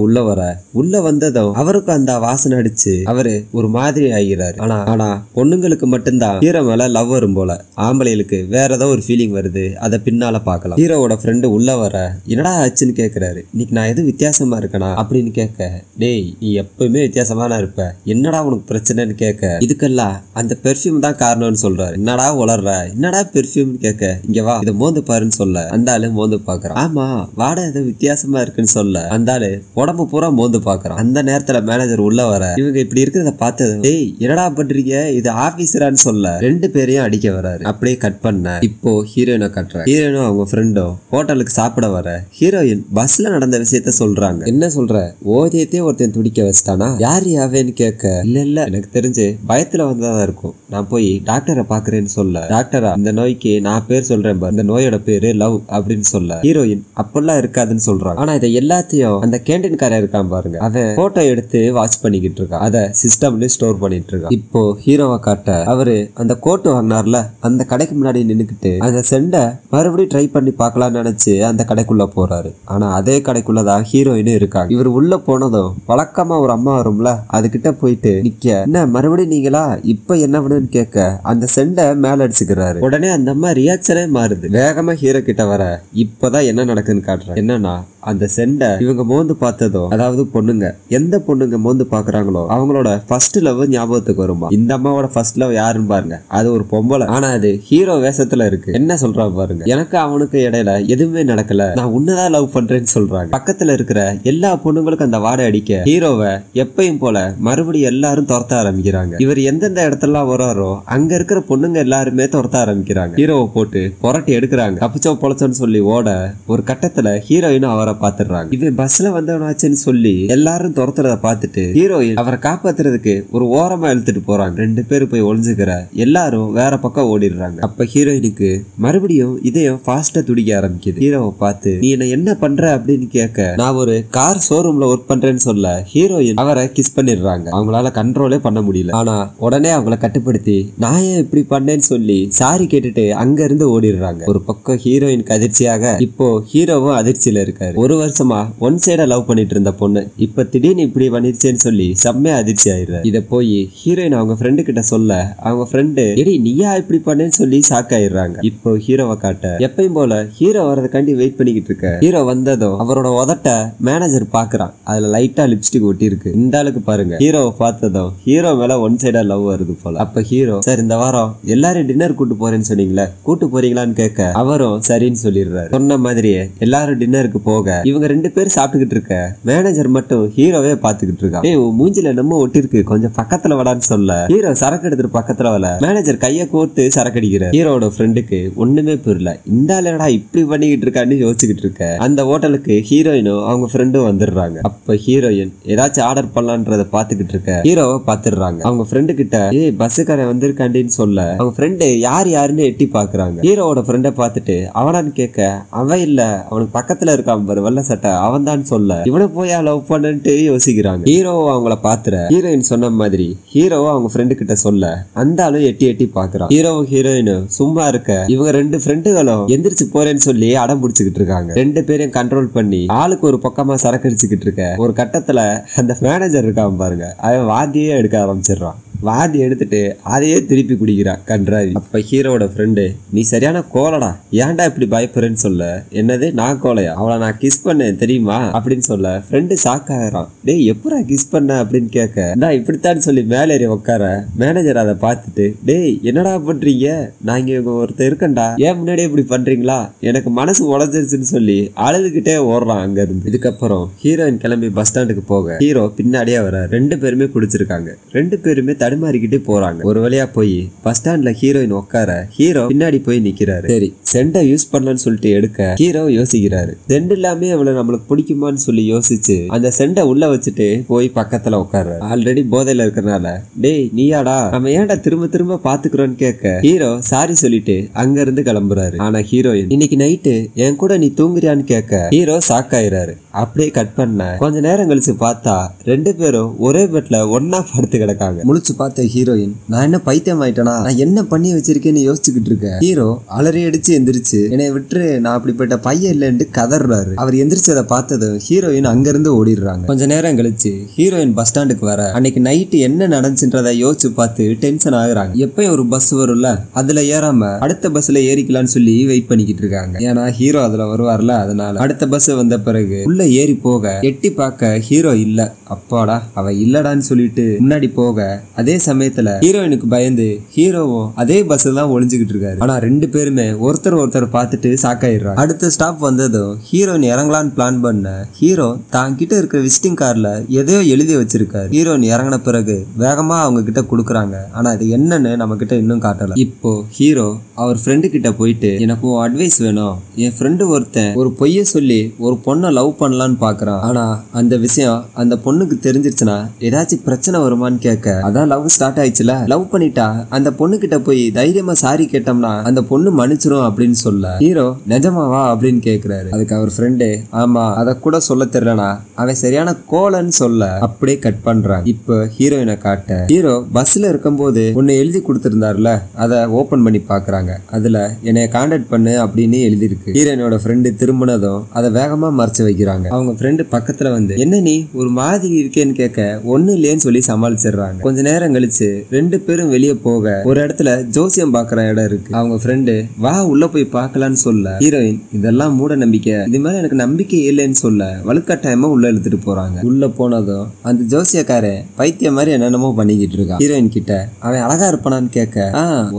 உள்ள வந்ததும் அவருக்கும் அந்த வாசனை அடிச்சு அவரு ஒரு மாதிரி ஆகிறாரு. ஆனா பொண்ணுங்களுக்கு மட்டும்தான் ஹீரோ மேல லவ் வரும் போல, ஆம்பளைகளுக்கு வேற ஏதோ ஒரு ஃபீலிங் வருது. அதை பின்னால பாக்கலாம். ஹீரோவோட ஃப்ரெண்டு உள்ள வர என்னடா ஆச்சுன்னு கேக்குறாரு. இன்னைக்கு நான் எதுவும் வித்தியாசமா இருக்கனா அப்படின்னு கேட்க, டேய் நீ எப்பவுமே வித்தியாசமா இருப்ப, என்னடா உனக்கு பிரச்சனைன்னு கேட்க, இதுக்கெல்லாம் அந்த பெர்ஃபியூம் தான் காரணம்னு சொல்றாரு. என்னடா உளர்ற, என்னடா பெர்ஃபியூம் கேட்க, இங்க வா இதை மோந்து பாருன்னு சொல்ல அந்த ஆளு மோந்து பாக்குறான். ஆமா, வாடை ஏதோ வித்தியாசமா இருக்குன்னு சொல்ல அந்த ஆளு உடம்பு பூரா மோந்து பாக்குறான். அந்த நேரத்துல மேனேஜர் உள்ள வர இவங்க இப்படி இருக்கிறத பார்த்தது, டேய் என்னடா பண்றீங்க, இது ஆபீசரான்னு சொல்ல 2 பேரையும் அடிக்க வராரு. அப்படியே கட் பண்ண இப்போ ஹீரோயினை கட்டுற. ஹீரோயினும் அவங்க ஃப்ரெண்டும் ஹோட்டலுக்கு சாப்பிட வர ஹீரோயின் பஸ்ல நடந்த விஷயத்த சொல்றாங்க. என்ன சொல்ற, ஓதியத்தையே ஒருத்தன் துடிக்க வச்சிட்டானா, யார் யாவேன்னு கேட்க, இல்ல எனக்கு தெரிஞ்சு பயத்துல வந்ததா இருக்கும், நான் போய் டாக்டரை பாக்குறேன்னு சொல்ல, டாக்டரா இந்த நோய்க்கு நான் பேர் சொல்றேன், இந்த நோயோட பேரு லவ் அப்படின்னு சொல்ல ஹீரோயின் அப்பெல்லாம் இருக்காதுன்னு சொல்றாங்க. ஆனா இதை எல்லாத்தையும் அந்த கேண்டீன்காரன் இருக்கான் பாருங்க, அவன் போட்டோ எடுத்து வாட்ச் பண்ணிக்கிட்டு இருக்கான். அதை சிஸ்டம்ல ஸ்டோர் பண்ணிட்டு இருக்கான். இப்போ ஹீரோவை காட்ட அவரு அந்த கோட்டு வாங்கினார்ல, அந்த கடைக்கு முன்னாடி நின்னுக்கிட்டு அந்த செண்டை மறுபடியும் ட்ரை பண்ணி பார்க்கலாம்னு நினைச்சு அந்த கடைக்குள்ள போறாரு. ஆனா அதே கடைக்குள்ளதான் ஹீரோயினும் இருக்காங்க. இவர் உள்ள போனதும் வழக்கமா ஒரு அம்மா வரும்ல, அதுகிட்ட போயிட்டு நிக்க, என்ன மறுபடியும் நீங்களா, இப்ப என்ன பண்ணுன்னு கேட்க அந்த செண்டை மேல அடிச்சுக்கிறாரு. உடனே அந்த அம்மா ரியாக்ஷனே மாறுது. வேகமா ஹீரோ கிட்ட வர இப்பதான் என்ன நடக்குதுன்னு காட்டுறேன். என்னன்னா அந்த செண்டை இவங்க மோந்து பார்த்ததோ, அதாவது பொண்ணுங்க எந்த பொண்ணுங்க மோந்து பாக்குறாங்களோ அவங்களோட ஃபர்ஸ்ட் லவ் ஞாபகத்துக்கு வருமா. இந்த அம்மாவோட ஃபர்ஸ்ட் லவ் யாருன்னு பாருங்க, அது ஒரு பொம்பளை. ஆனா அது ஹீரோ வேஷத்துல இருக்கு. என்ன சொல்றா பாருங்க, எனக்கு அவனுக்கு இடையில எதுவுமே நடக்கல, நான் உன்னதான் லவ் பண்றேன்னு சொல்றாங்க. பக்கத்துல இருக்கிற எல்லா பொண்ணுங்களுக்கும் அந்த வாடை அடிக்க ஹீரோவை எப்பயும் போல மறுபடியும் எல்லாரும் துரத்த ஆரம்பிக்கிறாங்க. இவர் எந்தெந்த இடத்துலாம் வராரோ அங்க இருக்கிற பொண்ணுங்க எல்லாருமே துரத்த ஆரம்பிக்கிறாங்க. ஹீரோவை போட்டு புரட்டி எடுக்கிறாங்க. தப்பிச்சோ பொழைச்சோன்னு சொல்லி ஓட ஒரு கட்டத்துல ஹீரோயினும் அவரை பாத்துறாங்க. இவன் பஸ்ல வந்தவனாச்சுன்னு சொல்லி எல்லாரும் துரத்துறத பாத்துட்டு ஹீரோயின் அவரை காப்பாத்துறதுக்கு ஒரு ஓரமா இழுத்துட்டு போறாங்க. 2 பேரும் போய் ஒளிஞ்சுக்கிற எல்லாரும் வேற பக்கம் ஓடிடுறாங்க. அப்ப ஹீரோயினுக்கு மறுபடியும் இதயம் ஃபாஸ்டா துடிக்க ஆரம்பிக்குது. ஹீரோவை பார்த்து நீ என்ன பண்ற அப்படின்னு கேட்க, நான் ஒரு கார் ஷோரூம்ல ஒர்க் பண்றேன்னு சொல்ல ஹீரோயின் அவரை கிஸ் பண்ணிடுறாங்க. அவங்களால கண்ட்ரோலே பண்ண முடியல. ஆனா உடனே அவங்கள கட்டுப்படுத்தி நான் ஏன் இப்படி பண்ணேன்னு சொல்லி சாரி கேட்டுட்டு அங்க இருந்து ஓடிடுறாங்க. ஒரு பக்கம் ஹீரோயினுக்கு அதிர்ச்சியாக இப்போ ஹீரோவும் அதிர்ச்சியில இருக்காரு. 1 வருஷமா ஒன் சைடா லவ் பண்ணிட்டு இருந்த பொண்ணு இப்ப திடீர்னு இப்படி பண்ணிருச்சேன்னு சொல்லி செம்மையா அதிர்ச்சி ஆயிடுற. இத போய் ஹீரோயின் அவங்க ஃப்ரெண்டு கிட்ட சொல்ல அவங்க ஃப்ரெண்டு எடி நீயா இப்படி பண்ணேன்னு சொல்லி ஷாக் ஆயிடுறாங்க. இப்போ ஹீரோவை காட்ட எப்பயும் போல ஹீரோ வரதுக்காண்டி வெயிட் பண்ணிக்கிட்டு இருக்க. ஹீரோ வந்ததும் அவரோட உதட்ட மேனேஜர் பாக்குறான். அதை அதுல லைட்டா லிப்ஸ்டிக் ஒட்டி இருக்கு. இந்த ஆளுக்கு பாருங்க ஹீரோவை பார்த்ததும் ஹீரோ மேல ஒன் சைடா லவ் வருது போல. அப்ப ஹீரோ சார் இந்த வாரம் எல்லாரும் டின்னர் கூட்டு போறேன்னு சொன்னீங்களே, கூட்டு போறீங்களான்னு கேட்க அவரும் சரின்னு சொல்லிடுறாரு. சொன்ன மாதிரியே எல்லாரும் டின்னருக்கு போக இவங்க 2 பேரும் சாப்பிட்டுக்கிட்டு இருக்க மேனேஜர் மட்டும் ஹீரோவே பாத்துக்கிட்டு இருக்கான். ஏய் மூஞ்சில நம்ம ஒட்டி இருக்கு, கொஞ்சம் பக்கத்துல வடான்னு சொல்ல ஹீரோ சரக்கு எடுத்துட்டு பக்கத்துல வர மேனேஜர் கைய கோர்த்து சரக்கு அடிக்கிறார். ஹீரோட ஃப்ரெண்டுக்கு ஒண்ணுமே புரியல, இந்த ஆளுடா இப்படி பண்ணிக்கிட்டு இருக்கான்னு யோசிச்சுக்கிட்டு இருக்க அந்த ஹோட்டலுக்கு ஹீரோயினும் அவங்க ஃப்ரெண்டும் வந்துடுறாங்க. அப்ப ஹீரோயின் ஏதாச்சும் ஆர்டர் பண்ணலான்றத பாத்துக்கிட்டு இருக்க ஹீரோவை பாத்துடுறாங்க. அவங்க ஃப்ரெண்டு கிட்ட ஏய் பஸ்ஸுக்காரன் வந்திருக்காண்டின்னு சொல்ல அவங்க ஃப்ரெண்டு யாருன்னு எட்டி பாக்குறாங்க. ஹீரோவோட ஃப்ரெண்ட பாத்துட்டு அவனான்னு கேட்க அவன் இல்ல, அவனுக்கு பக்கத்துல இருக்கான் பாரு வெள்ள சட்டை அவன் தான் சொல்ல இவனை போயா லவ் பண்ணுன்ட்டு யோசிக்கிறாங்க. ஹீரோவை அவங்கள பாத்துற ஹீரோயின் சொன்ன மாதிரி ஹீரோவை அவங்க ஃப்ரெண்டு கிட்ட சொல்ல அந்த ஆளும் எட்டி பாக்குறான். ஹீரோவும் ஹீரோயினும் சும்மா இருக்க இவங்க 2 ஃப்ரெண்டுகளும் எந்திரிச்சு போறேன்னு சொல்லி அடம் பிடிச்சுக்கிட்டு இருக்காங்க. 2 பேரையும் கண்ட்ரோல் பண்ணி ஆளுக்கு ஒரு பக்கமா சரக்கு அடிச்சுக்கிட்டு இருக்க ஒரு கட்டத்துல அந்த மேனேஜர் இருக்கான் பாருங்க அவன் வாத்தியே எடுக்க ஆரம்பிச்சிடறான். வாதி எடுத்துட்டு அதையே திருப்பி குடிக்கிறான் கன்றாவி. அப்ப ஹீரோட ஃப்ரெண்டு நீ சரியான கோலடா, ஏன்டா இப்படி பயப்படுறேன்னு சொல்ல என்னது நான் கோலையா, அவளை நான் கிஸ் பண்ணேன் தெரியுமா அப்படின்னு சொல்ல ஃப்ரெண்டு ஷாக் ஆகிறான். டேய் எப்படா கிஸ் பண்ண அப்படின்னு கேட்க நான் இப்படித்தான் சொல்லி மேலே ஏறி உட்கார மேனேஜர் அதை பார்த்துட்டு டேய் என்னடா பண்றீங்க, நான் இங்க ஒருத்தர் இருக்கேன்டா, ஏன் முன்னாடியே இப்படி பண்றீங்களா, எனக்கு மனசு உடஞ்சிருச்சுன்னு சொல்லி அழுதுகிட்டே ஓடுறான் அங்க இருந்து. இதுக்கப்புறம் ஹீரோயின் கிளம்பி பஸ் ஸ்டாண்டுக்கு போக ஹீரோ பின்னாடியே வர 2 பேருமே குடிச்சிருக்காங்க. 2 பேருமே தடுமாறிக்கிட்டே போறாங்க. ஒரு வழியா போய் பஸ் ஸ்டாண்ட்ல ஹீரோயின் உட்கார ஹீரோ பின்னாடி போய் நிக்கிறாரு. சரி செண்டை யூஸ் பண்ணலான்னு சொல்லிட்டு எடுக்க ஹீரோ யோசிக்கிறாரு. செண்டு இல்லாமே அவளை நம்மளுக்கு பிடிக்குமான்னு சொல்லி யோசிச்சு அந்த செண்டை உள்ள வச்சுட்டு போய் பக்கத்துல உட்கார்றாரு. ஆல்ரெடி போதையில இருக்கறனால டேய் நீயாடா நம்ம ஏன்டா திரும்ப பாத்துக்கிறோன்னு கேட்க ஹீரோ சாரி சொல்லிட்டு அங்க இருந்து கிளம்புறாரு. ஆனா ஹீரோயின் இன்னைக்கு நைட்டு என் கூட நீ தூங்குறியான்னு கேட்க ஹீரோ ஷாக் ஆயிராரு. அப்படியே கட் பண்ண கொஞ்ச நேரம் கழிச்சு பார்த்தா 2 பேரும் ஒரே பெட்ல ஒன்னா படுத்து கிடக்காங்க. முழிச்சு பார்த்த ஹீரோயின் நான் என்ன பைத்தியம் ஆயிட்டனா, நான் என்ன பண்ணி வச்சிருக்கேன்னு யோசிச்சுக்கிட்டு இருக்கேன். ஹீரோ அலறி அடிச்சு எந்திரிச்சு என்னை விட்டு நான் அப்படிப்பட்ட பையன் இல்லைன்னு கதறாரு. அவர் எந்திரிச்சதை பார்த்ததும் ஹீரோயின் அங்க இருந்து ஓடிடுறாங்க. கொஞ்ச நேரம் கழிச்சு ஹீரோயின் பஸ் ஸ்டாண்டுக்கு வர அன்னைக்கு நைட்டு என்ன நடந்துச்சுன்றதை யோசிச்சு பார்த்து டென்ஷன் ஆகுறாங்க. எப்பயும் ஒரு பஸ் வரும்ல அதுல ஏறாம அடுத்த பஸ்ல ஏறிக்கலாம்னு சொல்லி வெயிட் பண்ணிக்கிட்டு இருக்காங்க. ஏன்னா ஹீரோ அதுல வருவார்ல, அதனால அடுத்த பஸ் வந்த பிறகு உள்ள ஏறி போக எட்டி பார்க்க ஹீரோ இல்ல. அப்பாடா அவ இல்லடான்னு சொல்லிட்டு முன்னாடி போக அதே சமயத்துல ஹீரோயினுக்கு பயந்து ஹீரோவும் அதே பஸ்ல தான் ஒளிஞ்சுக்கிட்டு இருக்காரு. ஆனா 2 பேருமே ஒருத்தர் பார்த்துட்டு சாக்காயிடுறாங்க. அடுத்த ஸ்டாப் வந்ததும் ஹீரோயின் இறங்கலான்னு பிளான் பண்ண ஹீரோ தான் கிட்ட இருக்கிற விசிட்டிங் கார்டுல எதையோ எழுதி வச்சிருக்காரு. ஹீரோயின் இறங்கின பிறகு வேகமா அவங்க கிட்ட குடுக்குறாங்க. ஆனா அது என்னன்னு நம்ம கிட்ட இன்னும் காட்டல. இப்போ ஹீரோ அவர் ஃப்ரெண்டு கிட்ட போயிட்டு எனக்கு அட்வைஸ் வேணும், என் ஃப்ரெண்டு ஒருத்தன் ஒரு பொய்ய சொல்லி ஒரு பொண்ணை லவ் பண்ணலான்னு பாக்குறான், ஆனா அந்த விஷயம் அந்த பொண்ணுக்கு தெரிஞ்சிருச்சுன்னா ஏதாச்சும் பிரச்சனை வருமான்னு கேட்க அதான் லவ் ஸ்டார்ட் ஆயிடுச்சுல, லவ் பண்ணிட்டா அந்த பொண்ணு கிட்ட போய் தைரியமா சாரி கேட்டோம்னா அந்த பொண்ணு மன்னிச்சிரும் அப்படின்னு சொல்ல ஹீரோ நிஜமாவா அப்படின்னு கேக்குறாரு. அதுக்கு அவர் ஃப்ரெண்டு ஆமா அத கூட சொல்ல தெரியலனா அவன் சரியான கோலன்னு சொல்ல அப்படியே கட் பண்றாங்க. இப்ப ஹீரோயினை காட்ட ஹீரோ பஸ்ல இருக்கும்போது ஒன்னு எழுதி கொடுத்திருந்தாருல அதை ஓபன் பண்ணி பாக்குறாங்க. அதுல என்னைய கான்டாக்ட் பண்ணு அப்படின்னு எழுதி இருக்கு. ஹீரோயினோட ஃப்ரெண்டு திரும்பினதும் அதை வேகமா மறைச்சு வைக்கிறாங்க. அவங்க ஃப்ரெண்டு பக்கத்துல வந்து என்ன நீ ஒரு மாதிரி இருக்கேன்னு கேட்க ஒண்ணு இல்லையேன்னு சொல்லி சமாளிச்சிடுறாங்க. கொஞ்ச நேரம் கழிச்சு 2 பேரும் வெளியே போக ஒரு இடத்துல ஜோசியம் பாக்குற இடம் இருக்கு. அவங்க ஃப்ரெண்டு வா உள்ள போய் பாக்கலான்னு சொல்ல ஹீரோயின் இதெல்லாம் மூட நம்பிக்கை, இது மேல எனக்கு நம்பிக்கை இல்லைன்னு சொல்ல வலுக்கட்டாயமா உள்ள இழுத்துட்டு போறாங்க. உள்ள போனதும் அந்த ஜோசியக்காரன் பைத்திய மாதிரி என்னென்னமோ பண்ணிக்கிட்டு இருக்கான். ஹீரோயின் கிட்ட அவன் அழகா இருப்பானான்னு கேட்க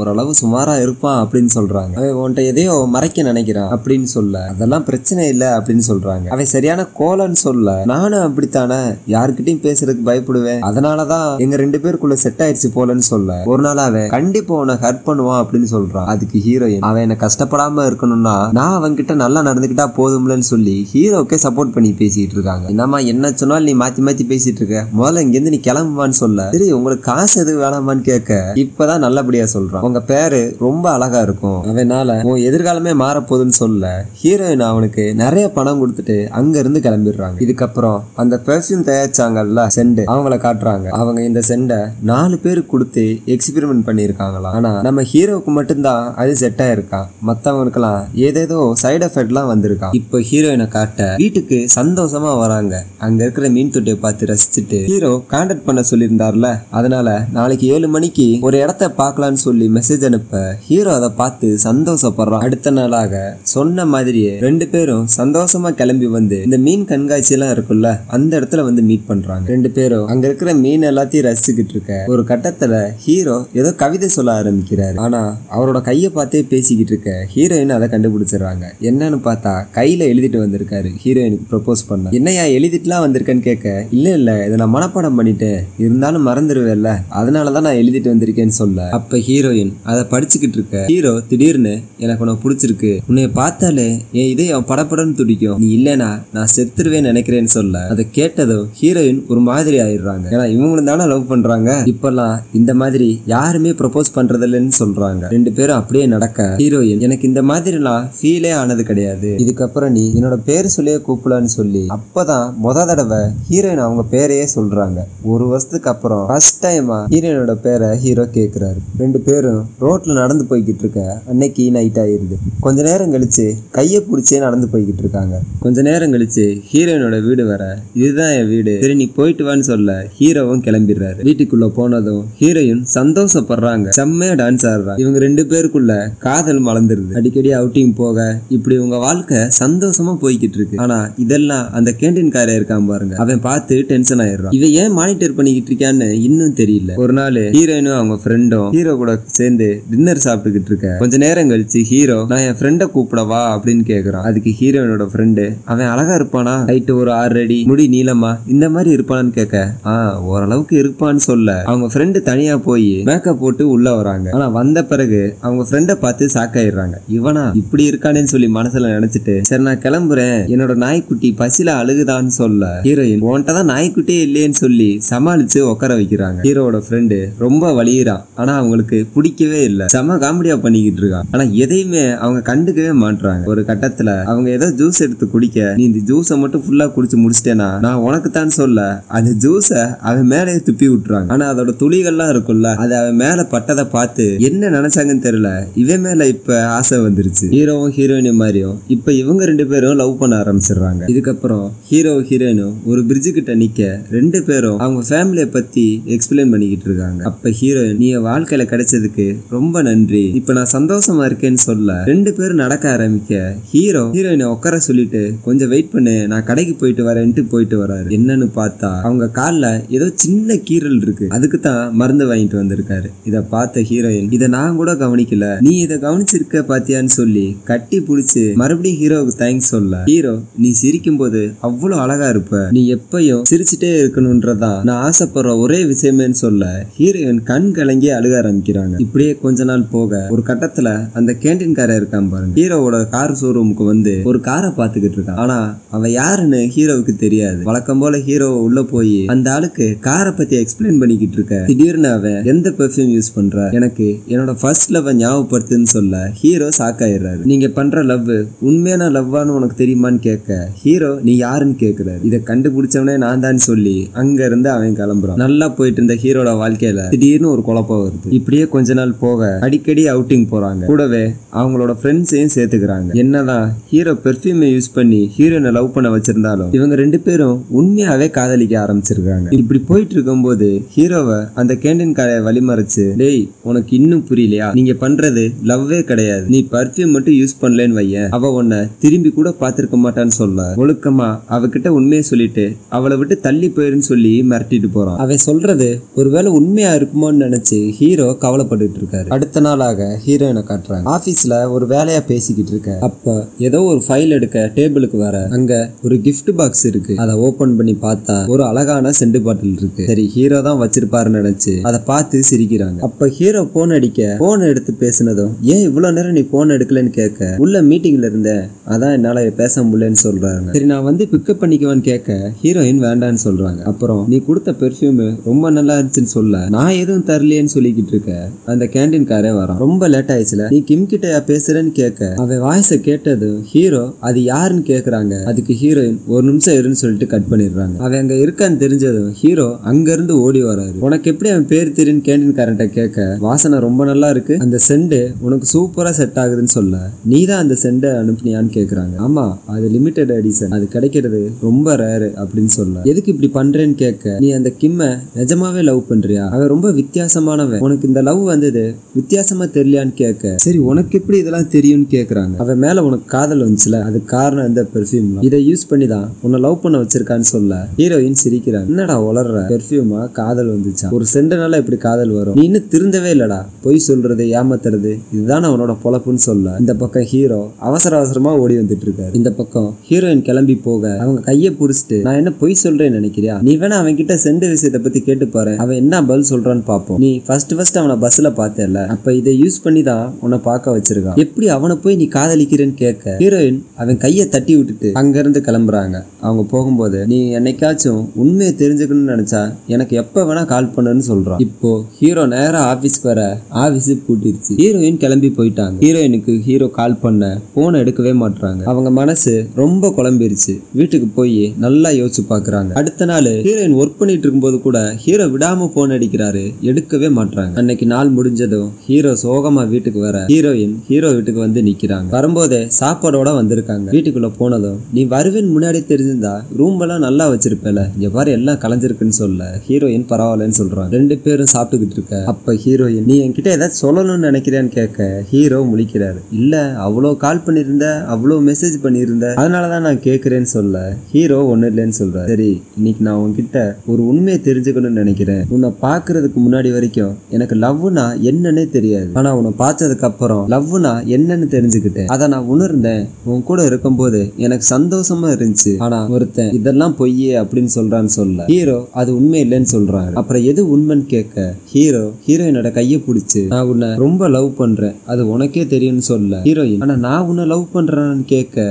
ஓரளவு சுமாரா இருப்பான் அப்படின்னு சொல்றாங்க. அவன் உன்ட்ட எதையோ மறைக்க நினைக்கிறான் அப்படின்னு சொல்ல அதெல்லாம் பிரச்சனை இல்ல அப்படின்னு சொல்றாங்க. அவன் சரியான கோலன்னு சொல்ல நானும் அப்படித்தானே யாருக்கிட்டையும் பேசுறதுக்கு பயப்படுவேன், அதனாலதான் எங்க 2 பேருக்குள்ள செட் ஆயிடுச்சு போலன்னு சொல்ல ஒரு நாள் அவன் கண்டிப்பா உன்னை ஹர்ட் பண்ணுவான் அப்படின்னு சொல்றான். அதுக்கு ஹீரோயின் அவன் என்ன கஷ்டப்படாம இருக்கணும்னா நான் அவன் கிட்ட நல்லா நடந்துக்கிட்டா போதும்லன்னு சொல்லி ஹீரோக்கே சப்போர்ட் பண்ணி பேசிட்டு இருக்காங்க. என்னமா என்ன சொன்னாலும் நீ மாத்தி பேசிட்டு இருக்க, முதல்ல இங்க இருந்து நீ கிளம்புவான்னு சொல்ல சரி உங்களுக்கு காசு எதுவும் வேணாமான்னு கேட்க இப்பதான் நல்லபடியா சொல்றான். உங்க பேரு ரொம்ப அழகா இருக்கும், அவனால உன் எதிர்காலமே மாறப்போகுதுன்னு சொல்ல ஹீரோயின் அவனுக்கு நிறைய பணம் கொடுத்துட்டு அங்க இருந்து கிளம்பிடுறாங்க. இதுக்கப்புறம் அந்த பெர்ஃபியூம் தயாரிச்சாங்கல்ல செண்டு அவங்கள காட்டுறாங்க. அவங்க இந்த செண்டை 4 பேருக்கு கொடுத்து எக்ஸ்பெரிமெண்ட் பண்ணிருக்காங்களாம். ஆனா நம்ம ஹீரோவுக்கு மட்டும்தான் அது செட் ஆயிருக்கா, மத்தவங்களுக்கெல்லாம் ஏதேதோ சைடு எஃபெக்ட்லாம் வந்திருக்கா. இப்போ ஹீரோயினை காட்ட வீட்டுக்கு சந்தோஷமா வராங்க. அங்க இருக்கிற மீன் தொட்டியை பார்த்து ரசிச்சுட்டு ஹீரோ கான்டாக்ட் பண்ண சொல்லியிருந்தார்ல, அதனால நாளைக்கு 7 மணிக்கு ஒரு இடத்த பார்க்கலான்னு சொல்லி மெசேஜ் அனுப்ப ஹீரோ அதை பார்த்து சந்தோஷப்படுறான். அடுத்த நாளாக சொன்ன மாதிரியே 2 பேரும் சந்தோஷமா கிளம்பி வந்து இந்த மீன் கண்காட்சி எல்லாம் இருக்குல்ல அந்த இடத்துல வந்து மீட் பண்றாங்க. 2 பேரும் அங்க இருக்கிற மீன் எல்லாத்தையும் ரசிச்சுக்கிட்டு இருக்க ஒரு கட்டத்துல ஹீரோ ஏதோ கவிதை சொல்ல ஆரம்பிக்கிறாரு. ஆனா அவரோட கையை பார்த்தே பேசிக்கிட்டு இருக்க ஹீரோயின் அதை கண்டுபிடிச்சிடறாங்க. என்னன்னு பார்த்தா கையில எழுதிட்டு வந்திருக்காரு ஹீரோயினுக்கு ப்ரொபோஸ் பண்ண. என்னையா எழுதிட்டுலாம் வந்திருக்கேன்னு கேட்க, இல்ல இதை நான் மனப்பாடம் பண்ணிட்டேன், இருந்தாலும் மறந்துடுவேல்ல, அதனாலதான் நான் எழுதிட்டு வந்திருக்கேன்னு சொல்ல, அப்ப ஹீரோயின் அதை படிச்சுக்கிட்டு இருக்க ஹீரோ திடீர்னு எனக்கு உனக்கு பிடிச்சிருக்கு, உன்னைய பார்த்தாலே என் இதே படப்படன்னு துடிக்கும், நீ இல்லைனா நான் செத்துருவேன்னு நினைக்கிறேன்னு சொல்ல, அதை கேட்டதும் ஹீரோயின் ஒரு மாதிரி ஆயிடுறாங்க. ஏன்னா இவங்களும் தானே லவ் பண்றாங்க, இப்பெல்லாம் இந்த மாதிரி யாருமே ப்ரொபோஸ் பண்றது இல்லைன்னு சொல்றாங்க. 2 பேரும் அப்படியே நடக்க ஹீரோயின் எனக்கு இந்த மாதிரிலாம் ஃபீலே ஆனது கிடையாது, இதுக்கப்புறம் நீ என்னோட பேர் சொல்லியே கூப்பிடலான்னு சொல்லி அப்பதான் தடவை ஹீரோயின் அவங்க பேரையே சொல்றாங்க. 1 வருஷத்துக்கு அப்புறம் ஃபர்ஸ்ட் டைமா ஹீரோயினோட பேரை ஹீரோ கேட்கிறாரு. 2 பேரும் ரோட்ல நடந்து போய்கிட்டு இருக்க அன்னைக்கு நைட் ஆயிருது. கொஞ்ச நேரம் கழிச்சு கையை பிடிச்சே நடந்து போய்கிட்டு இருக்காங்க. கொஞ்ச நேரம் கழிச்சு ஹீரோயினோட வீடு வர, இதுதான் என் வீடு, சரி நீ போயிட்டு வான்னு சொல்ல ஹீரோவும் கிளம்பிடுறாரு. வீட்டுக்குள்ள போனதும் ஹீரோயின் சந்தோஷப்படுறாங்க, செம்மையா டான்ஸ் ஆடுறாங்க. இவங்க 2 பேருக்குள்ள காதல் மலர்ந்துருது. அடிக்கடி அவுட்டிங் போக இப்படி உங்க வாழ்க்கை சந்தோஷமா போய்கிட்டு இருக்கு. ஆனா இதெல்லாம் அந்த கேண்டீன் காரே இருக்கான் பாருங்க, அவன் பார்த்து டென்ஷன் ஆயிடுறான். இவன் ஏன் மானிட்டர் பண்ணிக்கிட்டு இருக்கான்னு இன்னும் தெரியல. ஒரு நாள் ஹீரோயினும் அவங்க ஃப்ரெண்டும் ஹீரோ கூட சேர்ந்து டின்னர் சாப்பிட்டுக்கிட்டு இருக்க கொஞ்ச நேரம் கழிச்சு ஹீரோ நான் என் ஃப்ரெண்டை கூப்பிடவா அப்படின்னு கேக்குறான். அதுக்கு ஹீரோயினோட ஃப்ரெண்டு அவன் அழகா இருப்பானா, ஹைட் ஒரு 6 அடி, முடி நீளமா, இந்த மாதிரி இருப்பான்னு கேட்க ஓரளவுக்கு இருப்பான்னு சொல்ல அவங்க ஃப்ரெண்டு தனியா போய் மேக்கப் போட்டு உள்ள வராங்க. ஆனா வந்த பிறகு அவங்க ஃப்ரெண்டை பார்த்து சாக்காயிடுறாங்க. இவனா இப்படி இருக்கானேன்னு சொல்லி மனசுல நினைச்சிட்டு சரி நான் கிளம்புறேன், என்னோட நாய்க்குட்டி பசில அழுகுதான்னு சொல்ல ஹீரோயின் உன்கிட்ட தான் நாய்க்குட்டியே இல்லையேன்னு சொல்லி சமாளிச்சு உட்கார வைக்கிறாங்க. ஹீரோவோட ஃப்ரெண்டு ரொம்ப வலியுறான், ஆனா அவங்களுக்கு பிடிக்கவே இல்லை, செம காமெடியா பண்ணிக்கிட்டு இருக்கான். ஆனா எதையுமே அவங்க கண்டுக்கவே மாட்டாங்க. ஒரு கட்டத்துல அவங்க ஏதோ ஜூஸ் எடுத்து குடிக்க, நீ இந்த ஜூஸை மட்டும் ஃபுல்லா குடிச்சு முடிச்சிட்டேனா நான் உனக்கு தான் சொல்ல அந்த ஜூஸ அவன் மேலே துப்பி விட்டுறாங்க. ஆனா அதோட துளிகள்லாம் இருக்கும்ல, அது அவன் மேல பட்டதை பார்த்து என்ன நினைச்சாங்கன்னு தெரியல, இவன் மேல இப்ப ஆசை வந்துருச்சு. ஹீரோவும் ஹீரோயினும் மாதிரியும் இப்ப இவங்க 2 பேரும் லவ் பண்ண ஆரம்பிச்சிடுறாங்க. இதுக்கப்புறம் ஹீரோ ஹீரோயினும் ஒரு பிரிட்ஜு கிட்ட நிக்க 2 பேரும் அவங்க ஃபேமிலிய பத்தி எக்ஸ்பிளைன் பண்ணிக்கிட்டு இருக்காங்க. அப்ப ஹீரோயின் நீ வாழ்க்கையில கிடைச்சதுக்கு ரொம்ப நன்றி, இப்ப நான் சந்தோஷமா இருக்கேன்னு சொல்ல 2 பேரும் நடக்க ஆரம்பிக்க ஹீரோ ஹீரோயினை உட்கார சொல்லிட்டு கொஞ்சம் வெயிட் பண்ணு நான் கடைக்கு போயிட்டு வரேன்ட்டு போயிட்டு வராரு. என்னன்னு பார்த்தா அவங்க கால்ல ஏதோ சின்ன கீரல் இருக்கு, அதுக்கு தான் மருந்து வாங்கிட்டு வந்திருக்காரு. இத பார்த்த ஹீரோயின் இதை நான் கூட கவனிக்கல, நீ இதை கவனிச்சிருக்க பாத்தியான்னு சொல்லி கட்டி பிடிச்சு மறுபடியும் ஹீரோவுக்கு தேங்க்ஸ் சொல்ல, ஹீரோ நீ சிரிக்கும் போது அவ்வளவு அழகா இருப்ப, நீ எப்பயும் சிரிச்சுட்டே இருக்கணும்ன்றதான் நான் ஆசைப்படுற ஒரே விஷயமேன்னு சொல்ல ஹீரோயின் கண் கலங்கி அழுக ஆரம்பிக்கிறாங்க. இப்படியே கொஞ்ச நாள் போக ஒரு கட்டத்துல அந்த கேண்டீன் காரர் இருக்கான் பாருங்க, ஹீரோவோட கார் ஷோரூமுக்கு வந்து ஒரு காரை பாத்துக்கிட்டு இருக்கான். ஆனா அவன் யாருன்னு ஹீரோவுக்கு தெரியாது. வழக்கம் போல ஹீரோ உள்ள போய் அந்த ஆளுக்கு காரை பத்தி எக்ஸ்பிளைன் பண்ணிக்கிட்டு இருக்க திடீர்னு அவன் எந்த பெர்ஃப்யூம் யூஸ் பண்ற, எனக்கு என்னோட ஃபர்ஸ்ட் லவ் ஞாபகப்படுத்துன்னு சொல்ல ஹீரோ ஷாக் ஆயிடுறாரு. நீங்க பண்ற லவ் உண்மையான லவ்வான்னு உனக்கு தெரியுமான்னு கேட்க ஹீரோ நீ யாருன்னு கேக்குறாரு. இதை கண்டுபிடிச்சவனே நான் தான் சொல்லி அங்க இருந்து அவன் கிளம்புறான். நல்லா போயிட்டு இருந்த ஹீரோட வாழ்க்கையில திடீர்னு ஒரு குழப்பம் வருது. இப்படியே கொஞ்ச நாள் போக அடிக்கடி அவுட்டிங் போறாங்க, கூடவே அவங்களோட ஃப்ரெண்ட்ஸையும் சேர்த்துக்கிறாங்க. என்னதான் ஹீரோ பெர்ஃப்யூமை யூஸ் பண்ணி ஹீரோனை லவ் பண்ண வச்சிருந்தாலும் இவங்க 2 பேரும் உண்மையாவே காதலிக்க ஆரம்பிச்சிருக்காங்க. இப்படி போயிட்டு இருக்கும்போது ஹீரோவை அந்த கேண்டீன் காரைய வழிமறைச்சு டேய் உனக்கு இன்னும் புரியலையா, நீங்க பண்றது லவ்வே கிடையாது, நீ பர்ஃபியூம் மட்டும் யூஸ் பண்ணலன்னு வையன் அவ உன்னை திரும்பி கூட பாத்திருக்க மாட்டான்னு சொல்ல ஒழுக்கமா அவகிட்ட உண்மையை சொல்லிட்டு அவளை விட்டு தள்ளி போயிருன்னு சொல்லி மிரட்டிட்டு போறான். அவன் சொல்றது ஒருவேளை உண்மையா இருக்குமோன்னு நினைச்சு ஹீரோ கவலைப்பட்டு இருக்காரு. அடுத்த நாளாக ஹீரோயினை காட்டுறாங்க. ஆபீஸ்ல ஒரு வேலையா பேசிக்கிட்டு இருக்க அப்ப ஏதோ ஒரு ஃபைல் எடுக்க டேபிளுக்கு வர அங்க ஒரு கிஃப்ட் பாக்ஸ் இருக்கு. அதை ஓபன் பண்ணி பார்த்தா ஒரு அழகான செண்டு பாட்டில் இருக்கு. சரி ஹீரோ தான் வச்சிருப்பாருன்னு நினைச்சு அதை பார்த்து சிரிக்கிறாங்க. அப்ப ஹீரோ போன் அடிக்க போன் எடுத்து பேசினதும் ஏன் இவ்வளவு நேரம் நீ போன் எடுக்கலன்னு கேட்க உள்ள மீட்டிங்ல இருந்த அதான் என்னால பேச முடியலன்னு சொல்றாங்க. சரி நான் வந்து பிக்கப் பண்ணிக்குவான்னு கேட்க ஹீரோயின் வேண்டான்னு சொல்றாங்க. அப்புறம் நீ கொடுத்த பெர்ஃபியூம் ரொம்ப நல்லா இருந்துச்சுன்னு சொல்ல நான் எதுவும் தரலையேன்னு சொல்லிக்கிட்டு இருக்க அந்த கேண்டீன் காரே வரான். ரொம்ப லேட் ஆயிடுச்சுல நீ கிம் கிட்ட பேசுறேன்னு கேட்க அவன் வாய்ஸ கேட்டதும் ஹீரோ அது யாருன்னு கேக்குறாங்க. அதுக்கு ஹீரோயின் ஒரு நிமிஷம் இருன்னு சொல்லிட்டு கட் பண்ணிடுறாங்க. அவன் அங்க இருக்கான்னு தெரிஞ்சதும் ஹீரோ அங்க இருந்து ஓடி வராரு. சொல்றாரு. உனக்கு எப்படி அவன் பேர் தெரியும் கேண்டீன் காரன்ட்ட கேட்க, வாசனை ரொம்ப நல்லா இருக்கு, அந்த செண்டு உனக்கு சூப்பரா செட் ஆகுதுன்னு சொல்ல, நீ தான் அந்த செண்டை அனுப்புனியான்னு கேக்குறாங்க. ஆமா, அது லிமிடெட் எடிஷன், அது கிடைக்கிறது ரொம்ப ரேரு அப்படின்னு சொல்ல, எதுக்கு இப்படி பண்றேன்னு கேட்க, நீ அந்த கிம்ம நிஜமாவே லவ் பண்றியா, அவன் ரொம்ப வித்தியாசமானவன், உனக்கு இந்த லவ் வந்தது வித்தியாசமா தெரியலையான்னு கேட்க, சரி உனக்கு எப்படி இதெல்லாம் தெரியும்னு கேக்குறாங்க. அவன் மேல உனக்கு காதல் வந்துச்சுல, அதுக்கு காரணம் இந்த பெர்ஃபியூம், இதை யூஸ் பண்ணி தான் உன்னை லவ் பண்ண வச்சிருக்கான்னு சொல்ல, ஹீரோயின் சிரிக்கிறாங்க. என்னடா வளர்ற, பெர்ஃபியூமா காதல் வந்துச்சா, ஒரு சென்டனால இப்படி காதல் வரும், நீ இன்னும் திருந்தவே இல்லடா, பொய் சொல்றது ஏமாத்துறது இதுதான் அவனோட பொழப்புன்னு சொல்ல, இந்த பக்கம் ஹீரோ அவசர அவசரமா ஓடி வந்துட்டு இருக்காரு. இந்த பக்கம் ஹீரோயின் கிளம்பி போக அவங்க கையை புடிச்சிட்டு, நான் என்ன பொய் சொல்றேன்னு நினைக்கிறியா, நீ வேணா அவன் கிட்ட சென்ட் விஷயத்தை பத்தி கேட்டு பாரு, அவன் என்ன பதில் சொல்றான்னு பாப்போம், நீ ஃபர்ஸ்ட் அவனை பஸ்ல பார்த்தேல, அப்ப இதை யூஸ் பண்ணி தான் உன்னை பார்க்க வச்சிருக்கான், எப்படி அவனை போய் நீ காதலிக்கிறேன்னு கேட்க, ஹீரோயின் அவன் கையை தட்டி விட்டுட்டு அங்க இருந்து கிளம்புறாங்க. அவங்க போகும்போது, நீ என்னைக்காச்சும் உண்மையை தெரிஞ்சுக்கணும்னு நினைச்சா எனக்கு எப்ப வேணா கால் பண்ணுன்னு சொல்றான். இப்போ ஹீரோ நேரா ஆபீஸ்க்கு வர, ஆபீஸ் பூட்டிருச்சு. ஹீரோயின் கிளம்பி போயிட்டாங்க. ஹீரோயினுக்கு ஹீரோ கால் பண்ண போன் எடுக்கவே மாட்டாங்க. அவங்க மனசு ரொம்ப குழம்பிருச்சு. வீட்டுக்கு போய் நல்லா யோசிச்சு பாக்குறாங்க. அடுத்த நாள் ஹீரோயின் ஒர்க் பண்ணிட்டு இருக்கும்போது கூட ஹீரோ விடாம போன் அடிக்கிறாரு, எடுக்கவே மாட்டாங்க. அன்னைக்கு நாள் முடிஞ்சதும் ஹீரோ சோகமா வீட்டுக்கு வர, ஹீரோயின் ஹீரோ வீட்டுக்கு வந்து நிக்கிறாங்க. வரும்போதே சாப்பாடோட வந்திருக்காங்க. வீட்டுக்குள்ள போனதும், நீ வருவேன்னு முன்னாடி தெரிஞ்சிருந்தா ரூம் எல்லாம் நல்லா வச்சிருப்பல, இங்க பாரு எல்லாம் கலைஞ்சிருக்குன்னு சொல்ல, ஹீரோயின் பரவாயில்லன்னு சொல்றாங்க. ரெண்டு பேரும் சாப்பிட்டுக்கிட்டு இருக்க, அப்ப ஹீரோயின், நீ என்கிட்ட ஏதாவது சொல்லணும்னு நினைக்கிறேன்னு கேட்க, ஹீரோ முழிக்கிறாரு. இல்ல, அவ்வளோ கால் பண்ணிருந்த, அவ்வளோ மெசேஜ் பண்ணிருந்த, அதனாலதான் நான் கேட்கிறேன்னு சொல்ல, ஹீரோ ஒண்ணு இல்லைன்னு சொல்றாரு. சரி, இன்னைக்கு நான் உன்கிட்ட ஒரு உண்மையை தெரிஞ்சுக்கணும்னு நினைக்கிறேன். உன்னை பாக்குறதுக்கு முன்னாடி வரைக்கும் எனக்கு லவ்னா என்னன்னே தெரியாது, ஆனா உன்னை பார்த்ததுக்கு அப்புறம் லவ்னா என்னன்னு தெரிஞ்சுக்கிட்டேன். அதை நான் உணர்ந்தேன். உன் கூட இருக்கும்போது எனக்கு சந்தோஷமா இருந்துச்சு, ஆனா ஒருத்தன் இதெல்லாம் பொய்யே அப்படின்னு சொல்றான்னு சொல்ல, ஹீரோ அது உண்மை இல்லைன்னு சொல்றாரு. அப்புறம் எது உண்மைன்னு கேட்க, ஹீரோ ஹீரோயினோட கையை பிடிச்சு, நான் உன்னை ரொம்ப லவ் பண்றேன், அது உனக்கே தெரியும்னு சொல்ல, ஹீரோயின் ஆனா நான் உன்னை லவ் பண்றேன்னு கேட்க,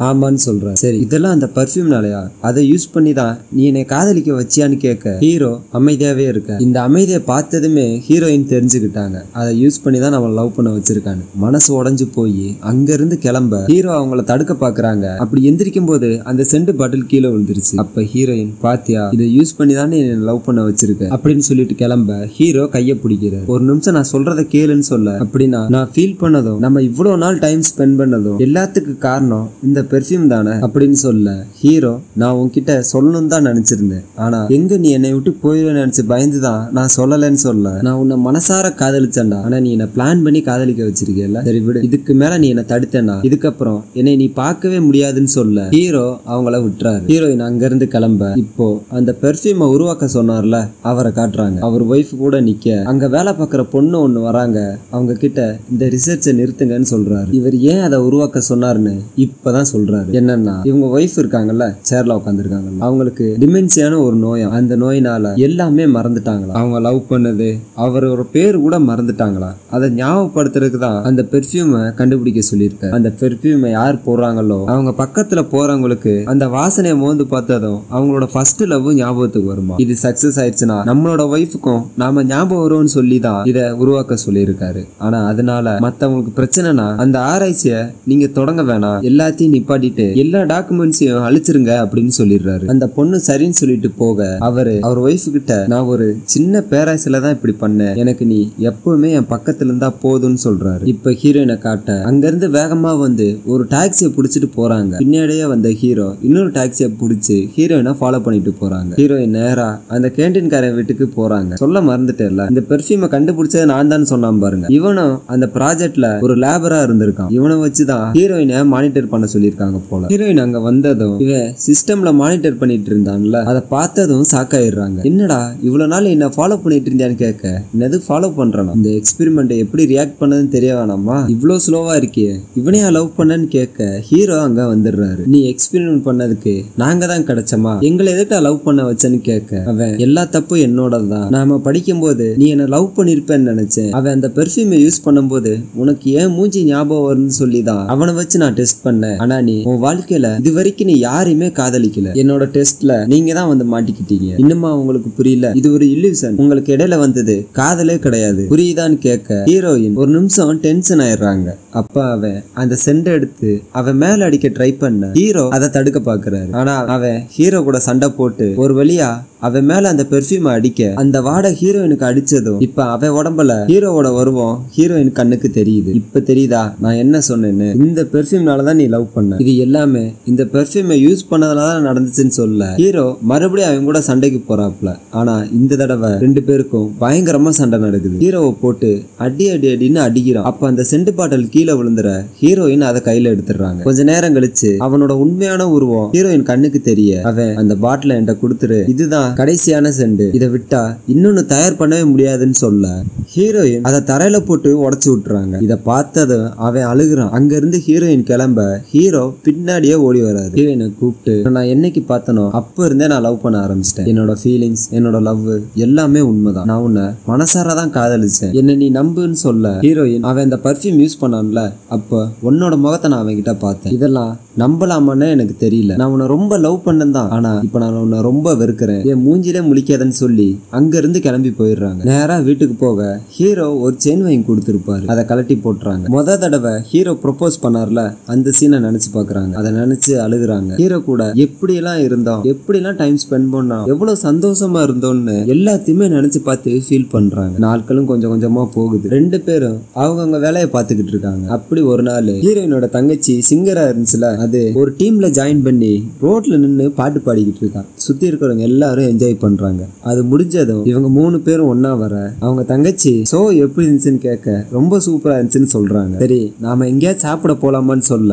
ஆமான்னு சொல்ற. சரி, இதெல்லாம் அந்த பர்ஃபியூம்னாலயா, அதை யூஸ் பண்ணி தான் நீ என்னை காதலிக்க வச்சியான்னு கேட்க, ஹீரோ அமைதியாவே இருக்க. இந்த அமைதியை பார்த்ததுமே ஹீரோயின் தெரிஞ்சுக்கிட்டாங்க, அதை யூஸ் பண்ணி தான் அவன் லவ் பண்ண வச்சிருக்கான்னு. மனசு உடஞ்சு போய் அங்க இருந்து கிளம்ப ஹீரோ அவங்கள தடுக்க பாக்குறாங்க. அப்படி எந்திரிக்கும் போது அந்த சென்ட் பாட்டில் கீழே விழுந்துருச்சு. அப்ப ஹீரோயின், பாத்தியா, இதை யூஸ் பண்ணி தானே என்ன லவ் பண்ண வச்சிருக்க அப்படின்னு சொல்லிட்டு கிளம்ப, ஹீரோ கையை பிடிக்கிறார். ஒரு நிமிஷம் நான் சொல்றதை கேளுன்னு சொல்ல, அப்படின்னா நான் ஃபீல் பண்ணதும், நம்ம இவ்வளவு நாள் டைம் ஸ்பெண்ட் பண்ணதும் எல்லாத்துக்கு காரணம் இந்த பெர்ஃபியூம் தானே அப்படின்னு சொல்ல, ஹீரோ நான் உன்கிட்ட சொல்லணும் தான் நினைச்சிருந்தேன், ஆனா எங்க நீ என்னை விட்டு போயிடுவேன்னு நினைச்சு பயந்துதான் நான் சொல்லலன்னு சொல்ல, நான் உன்னை மனசார காதலிச்சேன்டா, ஆனா நீ என்ன பிளான் பண்ணி காதலிக்க வச்சிருக்கல, சரி விடு, இதுக்கு மேல நீ என்ன தடுத்தேன்னா இதுக்கப்புறம் என்னை நீ பார்க்கவே முடியாதுன்னு சொல்ல, ஹீரோ அவங்கள விட்டுறாரு. ஹீரோயின் அங்க இருந்து கிளம்ப, இப்போ அந்த பெர்ஃபியூமை உருவாக்க சொன்னார்ல அவரை காட்டுறாங்க. அவர் ஒய்ஃப் கூட நிக்க, அங்க வேலை பார்க்குற பொண்ணு ஒண்ணு வராங்க. அவங்க கிட்ட இந்த ரிசர்ச்சை நிறுத்துங்கன்னு சொல்றாரு. இவர் ஏன் அதை உருவாக்க சொன்னாருன்னு இப்பதான் சொல்றாரு. என்னன்னா, இவங்க ஒய்ஃப் இருக்காங்கல்ல, சேர்ல உட்காந்துருக்காங்கல்ல, அவங்களுக்கு டிமென்சியான ஒரு நோயா, அந்த நோயினால எல்லாமே மறந்துட்டாங்களா, அவங்க லவ் பண்ணது, அவரோட பேர் கூட மறந்துட்டாங்களா, அதை ஞாபகப்படுத்துறதுக்கு தான் அந்த பெர்ஃபியூமை கண்டுபிடிக்க சொல்லியிருக்க. அந்த பெர்ஃபியூமை யார் போடுறாங்களோ அவங்க பக்கத்துல போறவங்களுக்கு அந்த வாசனையை மோந்து பார்த்ததும் அவங்களோட ஃபர்ஸ்ட் லவ் ஞாபகத்துக்கு வருமா. இது சக்சஸ் ஆயிடுச்சுன்னா நம்மளோட ஒய்ஃபுக்கும் நாம ஞாபகம் வரும்னு சொல்லி தான் இதை உருவாக்க சொல்லியிருக்காரு. ஆனா அதனால மத்தவங்களுக்கு பிரச்சனைனா அந்த ஆராய்ச்சியை நீங்க தொடங்க வேணாம், எல்லாத்தையும் நிப்பாட்டிட்டு எல்லா டாக்குமெண்ட்ஸையும் அழிச்சிருங்க அப்படின்னு சொல்லிடுறாரு. அந்த பொண்ணு சரின்னு சொல்லிட்டு போக, அவர் ஒய்ஃபு கிட்ட, நான் ஒரு சின்ன பேராசில தான் இப்படி பண்ணேன், எனக்கு நீ எப்பவுமே என் பக்கத்துல இருந்தா போதும்னு சொல்றாரு. இப்ப ஹீரோயினை காட்ட, அங்க இருந்து வேகமா வந்து ஒரு டாக்ஸியை புடிச்சிட்டு போறாங்க. பின்னாடியே வந்த ஹீரோ இன்னொரு டாக்ஸியை புடிச்சு ஹீரோயினை ஃபாலோ பண்ணிட்டு போறாங்க. ஹீரோயின் நேரா அந்த கேண்டீன்காரன் வீட்டுக்கு போறாங்க. சொல்ல மறந்துட்டேன்ல, இந்த பெர்ஃபியூமை கண்டுபிடிச்சது நான் தான் சொன்னான் பாருங்க. இவனும் அந்த ப்ராஜெக்ட்ல ஒரு லேபரா இருந்திருக்கான். இவனை வச்சுதான் ஹீரோயினை மானிட்டர் பண்ண சொல்லியிருக்காங்க போல. ஹீரோயின் அங்க வந்ததும் இவன் சிஸ்டம்ல மானிட்டர் பண்ணிட்டு இருந்தான்ல, அதை பார்த்ததும் சாக்காயிடுறாங்க. என்னடா இவ்வளவு நாள் என்ன ஃபாலோ பண்ணிட்டு இருந்தான்னு கேட்க, என்னது ஃபாலோ பண்றானா, இந்த எக்ஸ்பெரிமெண்ட் எப்படி ரியாக்ட் பண்ணதுன்னு தெரிய வேணாமா, இவ்வளவு ஸ்லோவா இருக்கே, இவனையா லவ் பண்ணன்னு கேட்க, ஹீரோ அங்க வந்துடுறாரு. நீ எக்ஸ்பெரிமெண்ட் பண்ணதுக்கு நாங்க தான் கிடைச்சமா, எங்களை எதுக்கா லவ் பண்ண வச்சேன்னு கேட்க, அவன் எல்லா தப்பும் என்னோடதான், நாம படிக்கும் போது நீ என்ன லவ் பண்ணிருப்பேன்னு நினைச்சேன், அவன் அந்த பெர்ஃபியூமை யூஸ் பண்ணும்போது உனக்கு ஏன் மூஞ்சி ஞாபகம் வரும்னு சொல்லிதான் அவனை வச்சு நான் டெஸ்ட் பண்ணேன், ஆனா நீ உன் வாழ்க்கையில இது வரைக்கும் நீ யாரையுமே காதலிக்கல, என்னோட டெஸ்ட்ல நீங்க தான் வந்து மாட்டிக்கிட்டீங்க, இன்னுமா உங்களுக்கு புரியல, இது ஒரு இல்லூஷன், உங்களுக்கு இடையில வந்தது காதலே கிடையாது, புரியுதான்னு கேட்க ஹீரோயின் ஒரு நிமிஷம் டென்ஷன் ஆயிடுறாங்க. அப்ப அவன் அந்த சென்ட் எடுத்து அவன் மேல அடிக்க ட்ரை பண்ண ஹீரோ அதை தடுக்க பாக்குறாரு. ஆனா அவன் ஹீரோ கூட சண்டை போட்டு ஒரு வழியா அவன் மேல அந்த பெர்ஃபியூம் அடிக்க அந்த வாடை ஹீரோயினுக்கு அடிச்சதும் இப்ப அவன் உடம்புல ஹீரோவோட உருவம் ஹீரோயின் கண்ணுக்கு தெரியுது. இப்ப தெரியுதா நான் என்ன சொன்னேன்னு? இந்த பெர்ஃபியூம்னாலதான் நீ லவ் பண்ண. இது எல்லாமே இந்த பெர்ஃபியூமை யூஸ் பண்ணதுனாலதான் நடந்துச்சுன்னு சொல்ல ஹீரோ மறுபடியும் அவன் கூட சண்டைக்கு போறாப்ல. ஆனா இந்த தடவை ரெண்டு பேருக்கும் பயங்கரமா சண்டை நடக்குது. ஹீரோவை போட்டு அடி அடி அடின்னு அடிக்கிறான். அப்ப அந்த சென்ட் பாட்டில் கீழே விழுந்துற ஹீரோயின் அதை கையில எடுத்துடுறாங்க. கொஞ்ச நேரம் கழிச்சு அவனோட உண்மையான உருவம் ஹீரோயின் கண்ணுக்கு தெரிய அவன் அந்த பாட்டில என்கிட்ட கொடுத்துரு, இதுதான் கடைசியான செண்டு, இதை விட்டா இன்னொன்னு தயார் பண்ணவே முடியாதுன்னு சொல்ல ஹீரோயின் அதை தரையில போட்டு உடைச்சு விட்டுறாங்க. இதை பார்த்ததும் அவன் அழுகுறான். அங்க இருந்து ஹீரோயின் கிளம்ப ஹீரோ பின்னாடியே ஓடி வராரு. ஹீரோயினை கூப்பிட்டு நான் என்னைக்கு பார்த்தனோ அப்ப இருந்தே நான் லவ் பண்ண ஆரம்பிச்சிட்டேன். என்னோட ஃபீலிங்ஸ் என்னோட லவ் எல்லாமே உண்மைதான். நான் உன்னை மனசாரதான் காதலிச்சேன், என்ன நீ நம்புன்னு சொல்ல ஹீரோயின் அவன் இந்த பர்ஃபியூம் யூஸ் பண்ணான்ல அப்ப உன்னோட முகத்தை நான் அவன் கிட்ட பார்த்தேன். இதெல்லாம் நம்பலாமான்னு எனக்கு தெரியல. நான் உன்னை ரொம்ப லவ் பண்ணதான், ஆனா இப்ப நான் உன்னை ரொம்ப வெறுக்கிறேன், என் மூஞ்சிலே முழிக்காதன்னு சொல்லி அங்க இருந்து கிளம்பி போயிடுறாங்க. நேரா வீட்டுக்கு போக ஹீரோ ஒரு செயின் வாங்கி கொடுத்திருப்பாரு, அதை கலட்டி போட்டுறாங்க. முத தடவை ஹீரோ ப்ரொபோஸ் பண்ணார்ல அந்த சீனை நினைச்சு பாக்குறாங்க. அதை நினைச்சு அழுகுறாங்க. ஹீரோ கூட எப்படி எல்லாம் இருந்தோம், எப்படி எல்லாம் டைம் ஸ்பெண்ட் பண்ணோம், எவ்வளவு சந்தோஷமா இருந்தோம்னு எல்லாத்தையுமே நினைச்சு பார்த்து ஃபீல் பண்றாங்க. நாட்களும் கொஞ்சம் கொஞ்சமா போகுது. ரெண்டு பேரும் அவங்க வேலையை பார்த்துக்கிட்டு இருக்காங்க. அப்படி ஒரு நாள் ஹீரோயினோட தங்கச்சி சிங்கரா இருந்துச்சுல, அது ஒரு டீம்ல ஜாயின் பண்ணி ரோட்ல நின்னு பாட்டு பாடிக்கிட்டு இருக்காங்க. சுத்தி இருக்கிறவங்க எல்லாரும் என்ஜாய் பண்றாங்க. அது முடிஞ்சதும் இவங்க மூணு பேரும் ஒன்னா வர அவங்க தங்கச்சி சோ எப்படி இருந்துச்சுன்னு கேட்க ரொம்ப சூப்பரா இருந்துச்சுன்னு சொல்றாங்க. சரி நாம எங்கேயாவது சாப்பிட போலாமான்னு சொல்ல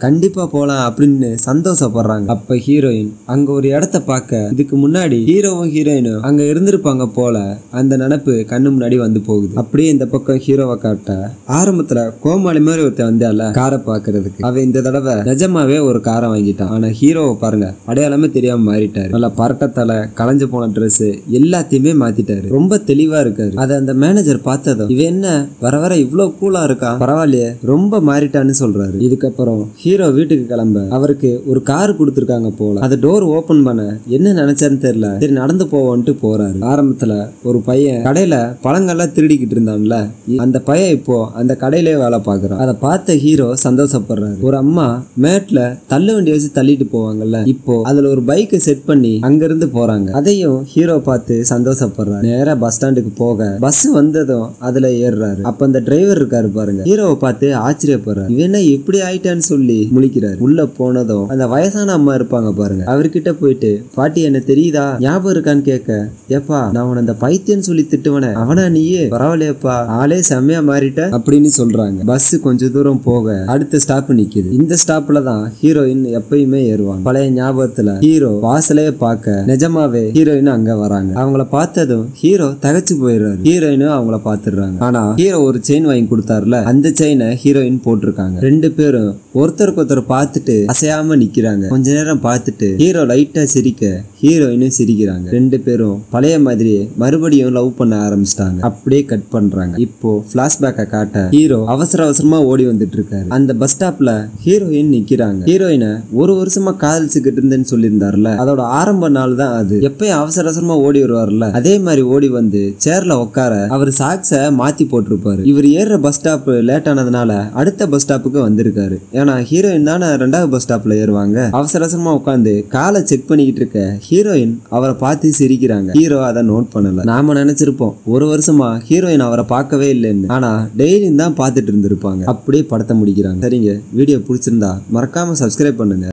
கண்டிப்பா போலாம் அப்படின்னு சந்தோஷப்படுறாங்க. அப்ப ஹீரோயின் அங்க ஒரு இடத்த பார்க்க இதுக்கு முன்னாடி ஹீரோவும் ஹீரோயினும் அங்க இருந்திருப்பாங்க போல அந்த நினைப்பு கண்ணு முன்னாடி வந்து போகுது. அப்படியே இந்த பக்கம் ஹீரோவை காட்ட ஆரம்பத்துல கோமாளி மாதிரி ஒருத்தன் வந்தால காரை பாக்குறதுக்கு, அவன் இந்த தடவை நிஜமாவே ஒரு காரை வாங்கிட்டான். ஆனா ஹீரோவை பாருங்க அடையாளமே தெரியாம மாறிட்டாரு. நல்லா பரட்டத்தலை, களைஞ்சு போன ட்ரெஸ் எல்லாத்தையுமே மாத்திட்டாரு. ரொம்ப தெளிவா இருக்காரு. அதை அந்த மேனேஜர் பார்த்ததும் இவன் என்ன வர வர இவ்வளவு கூலா இருக்கா, பரவாயில்லையே ரொம்ப மாறிட்டான்னு சொல்றாரு. இதுக்கப்புறம் ஹீரோ வீட்டுக்கு கிளம்ப அவருக்கு ஒரு கார் கொடுத்துருக்காங்க போல. அது டோர் ஓபன் பண்ண என்ன நினைச்சான்னு தெரியல, சரி நடந்து போவோன்ட்டு போறாரு. ஆரம்பத்துல ஒரு பையன் கடையில பழங்கள்லாம் திருடிக்கிட்டு இருந்தான்ல, அந்த பையன் இப்போ அந்த கடையிலே வேலை பார்க்கறான். அதை பார்த்த ஹீரோ சந்தோஷப்படுறாரு. ஒரு அம்மா மேட்ல தள்ளு வண்டி வச்சு தள்ளிட்டு போவாங்கல்ல, இப்போ அதுல ஒரு பைக்கை செட் பண்ணி அங்க இருந்து போறாங்க. அதையும் ஹீரோ பார்த்து சந்தோஷப்படுறாரு. நேரா பஸ் ஸ்டாண்டுக்கு போக பஸ் வந்ததும் அதுல ஏறுறாரு. அப்ப அந்த டிரைவர் இருக்காரு பாருங்க, ஹீரோவை பார்த்து ஆச்சரியப்படுறாரு. இவன் என்ன இப்படி ஆயிட்டான்னு சொல்லி முழிக்கிறாரு. உள்ள போனதும் அந்த வயசான அம்மா இருப்பாங்க பாருங்க, அவர்கிட்ட போயிட்டு பாட்டி என்ன தெரியுதா, ஞாபகம் இருக்கான்னு கேட்க, ஏப்பா நான் உன அந்த பைத்தியன்னு சொல்லி திட்டுவன அவனா நீயே, பரவாயில்லையப்பா ஆளே செம்மையா மாறிட்ட அப்படின்னு சொல்றாங்க. பஸ் கொஞ்ச தூரம் போக அடுத்த ஸ்டாப் நிக்குது. இந்த ஸ்டாப்ல தான் ஹீரோயின் எப்பயுமே ஏறுவாங்க. பழைய ஞாபகத்துல ஹீரோ வாசலே பார்க்க நிஜமாவே ஹீரோயின் அங்க வராங்க. அவங்கள பார்த்ததும் ஹீரோ தகச்சு போயிடுறாரு. ஹீரோயினும் அவங்கள பாத்துடுறாங்க. ஆனா ஹீரோ ஒரு செயின் வாங்கி கொடுத்தாருல அந்த செயினை ஹீரோயின் போட்டிருக்காங்க. ரெண்டு பேரும் ஒருத்தருக்கு ஒருத்தர் பார்த்துட்டு அசையாம நிக்கிறாங்க. கொஞ்ச நேரம் பார்த்துட்டு ஹீரோ லைட்டா சிரிக்க ஹீரோயினும் சிரிக்கிறாங்க. ரெண்டு பேரும் பழைய மாதிரியே மறுபடியும் லவ் பண்ண ஆரம்பிச்சிட்டாங்க. அப்படியே கட் பண்றாங்க. இப்போ பிளாஷ்பேக்கை காட்ட ஹீரோ அவசர அவசரமா ஓடி வந்துட்டு இருக்காரு. அந்த பஸ் ஸ்டாப்ல ஹீரோயின் நிக்கிறாங்க. ஹீரோயினை ஒரு வருஷமா காதலிச்சுக்கிட்டு இருந்தேன்னு சொல்லியிருந்தாருல, அதோட ஆரம்ப நாள் தான் அது. எப்பயும் அவசர அவசரமா ஓடி வருவார்ல, அதே மாதிரி ஓடி வந்து சேர்ல உட்கார அவர் சாக்ஸ மாத்தி போட்டிருப்பாரு. இவர் ஏறுற பஸ் ஸ்டாப் லேட் ஆனதுனால அடுத்த பஸ் ஸ்டாப்புக்கு வந்திருக்காரு. ஏன்னா ஹீரோயின் தானே ரெண்டாவது பஸ் ஸ்டாப்ல ஏறுவாங்க. அவசர அவசரமா உட்காந்து காலை செக் பண்ணிக்கிட்டு இருக்க ஹீரோயின் அவரை பார்த்து சிரிக்கிறாங்க. ஹீரோ அதை நோட் பண்ணல. நாம நினைச்சிருப்போம் ஒரு வருஷமா ஹீரோயின் அவரை பார்க்கவே இல்லைன்னு, ஆனா டெய்லியும் தான் பார்த்துட்டு இருந்திருப்பாங்க. அப்படியே படத்தை முடிக்கிறாங்க. சரிங்க, வீடியோ பிடிச்சிருந்தா மறக்காம சப்ஸ்கிரைப் பண்ணுங்க.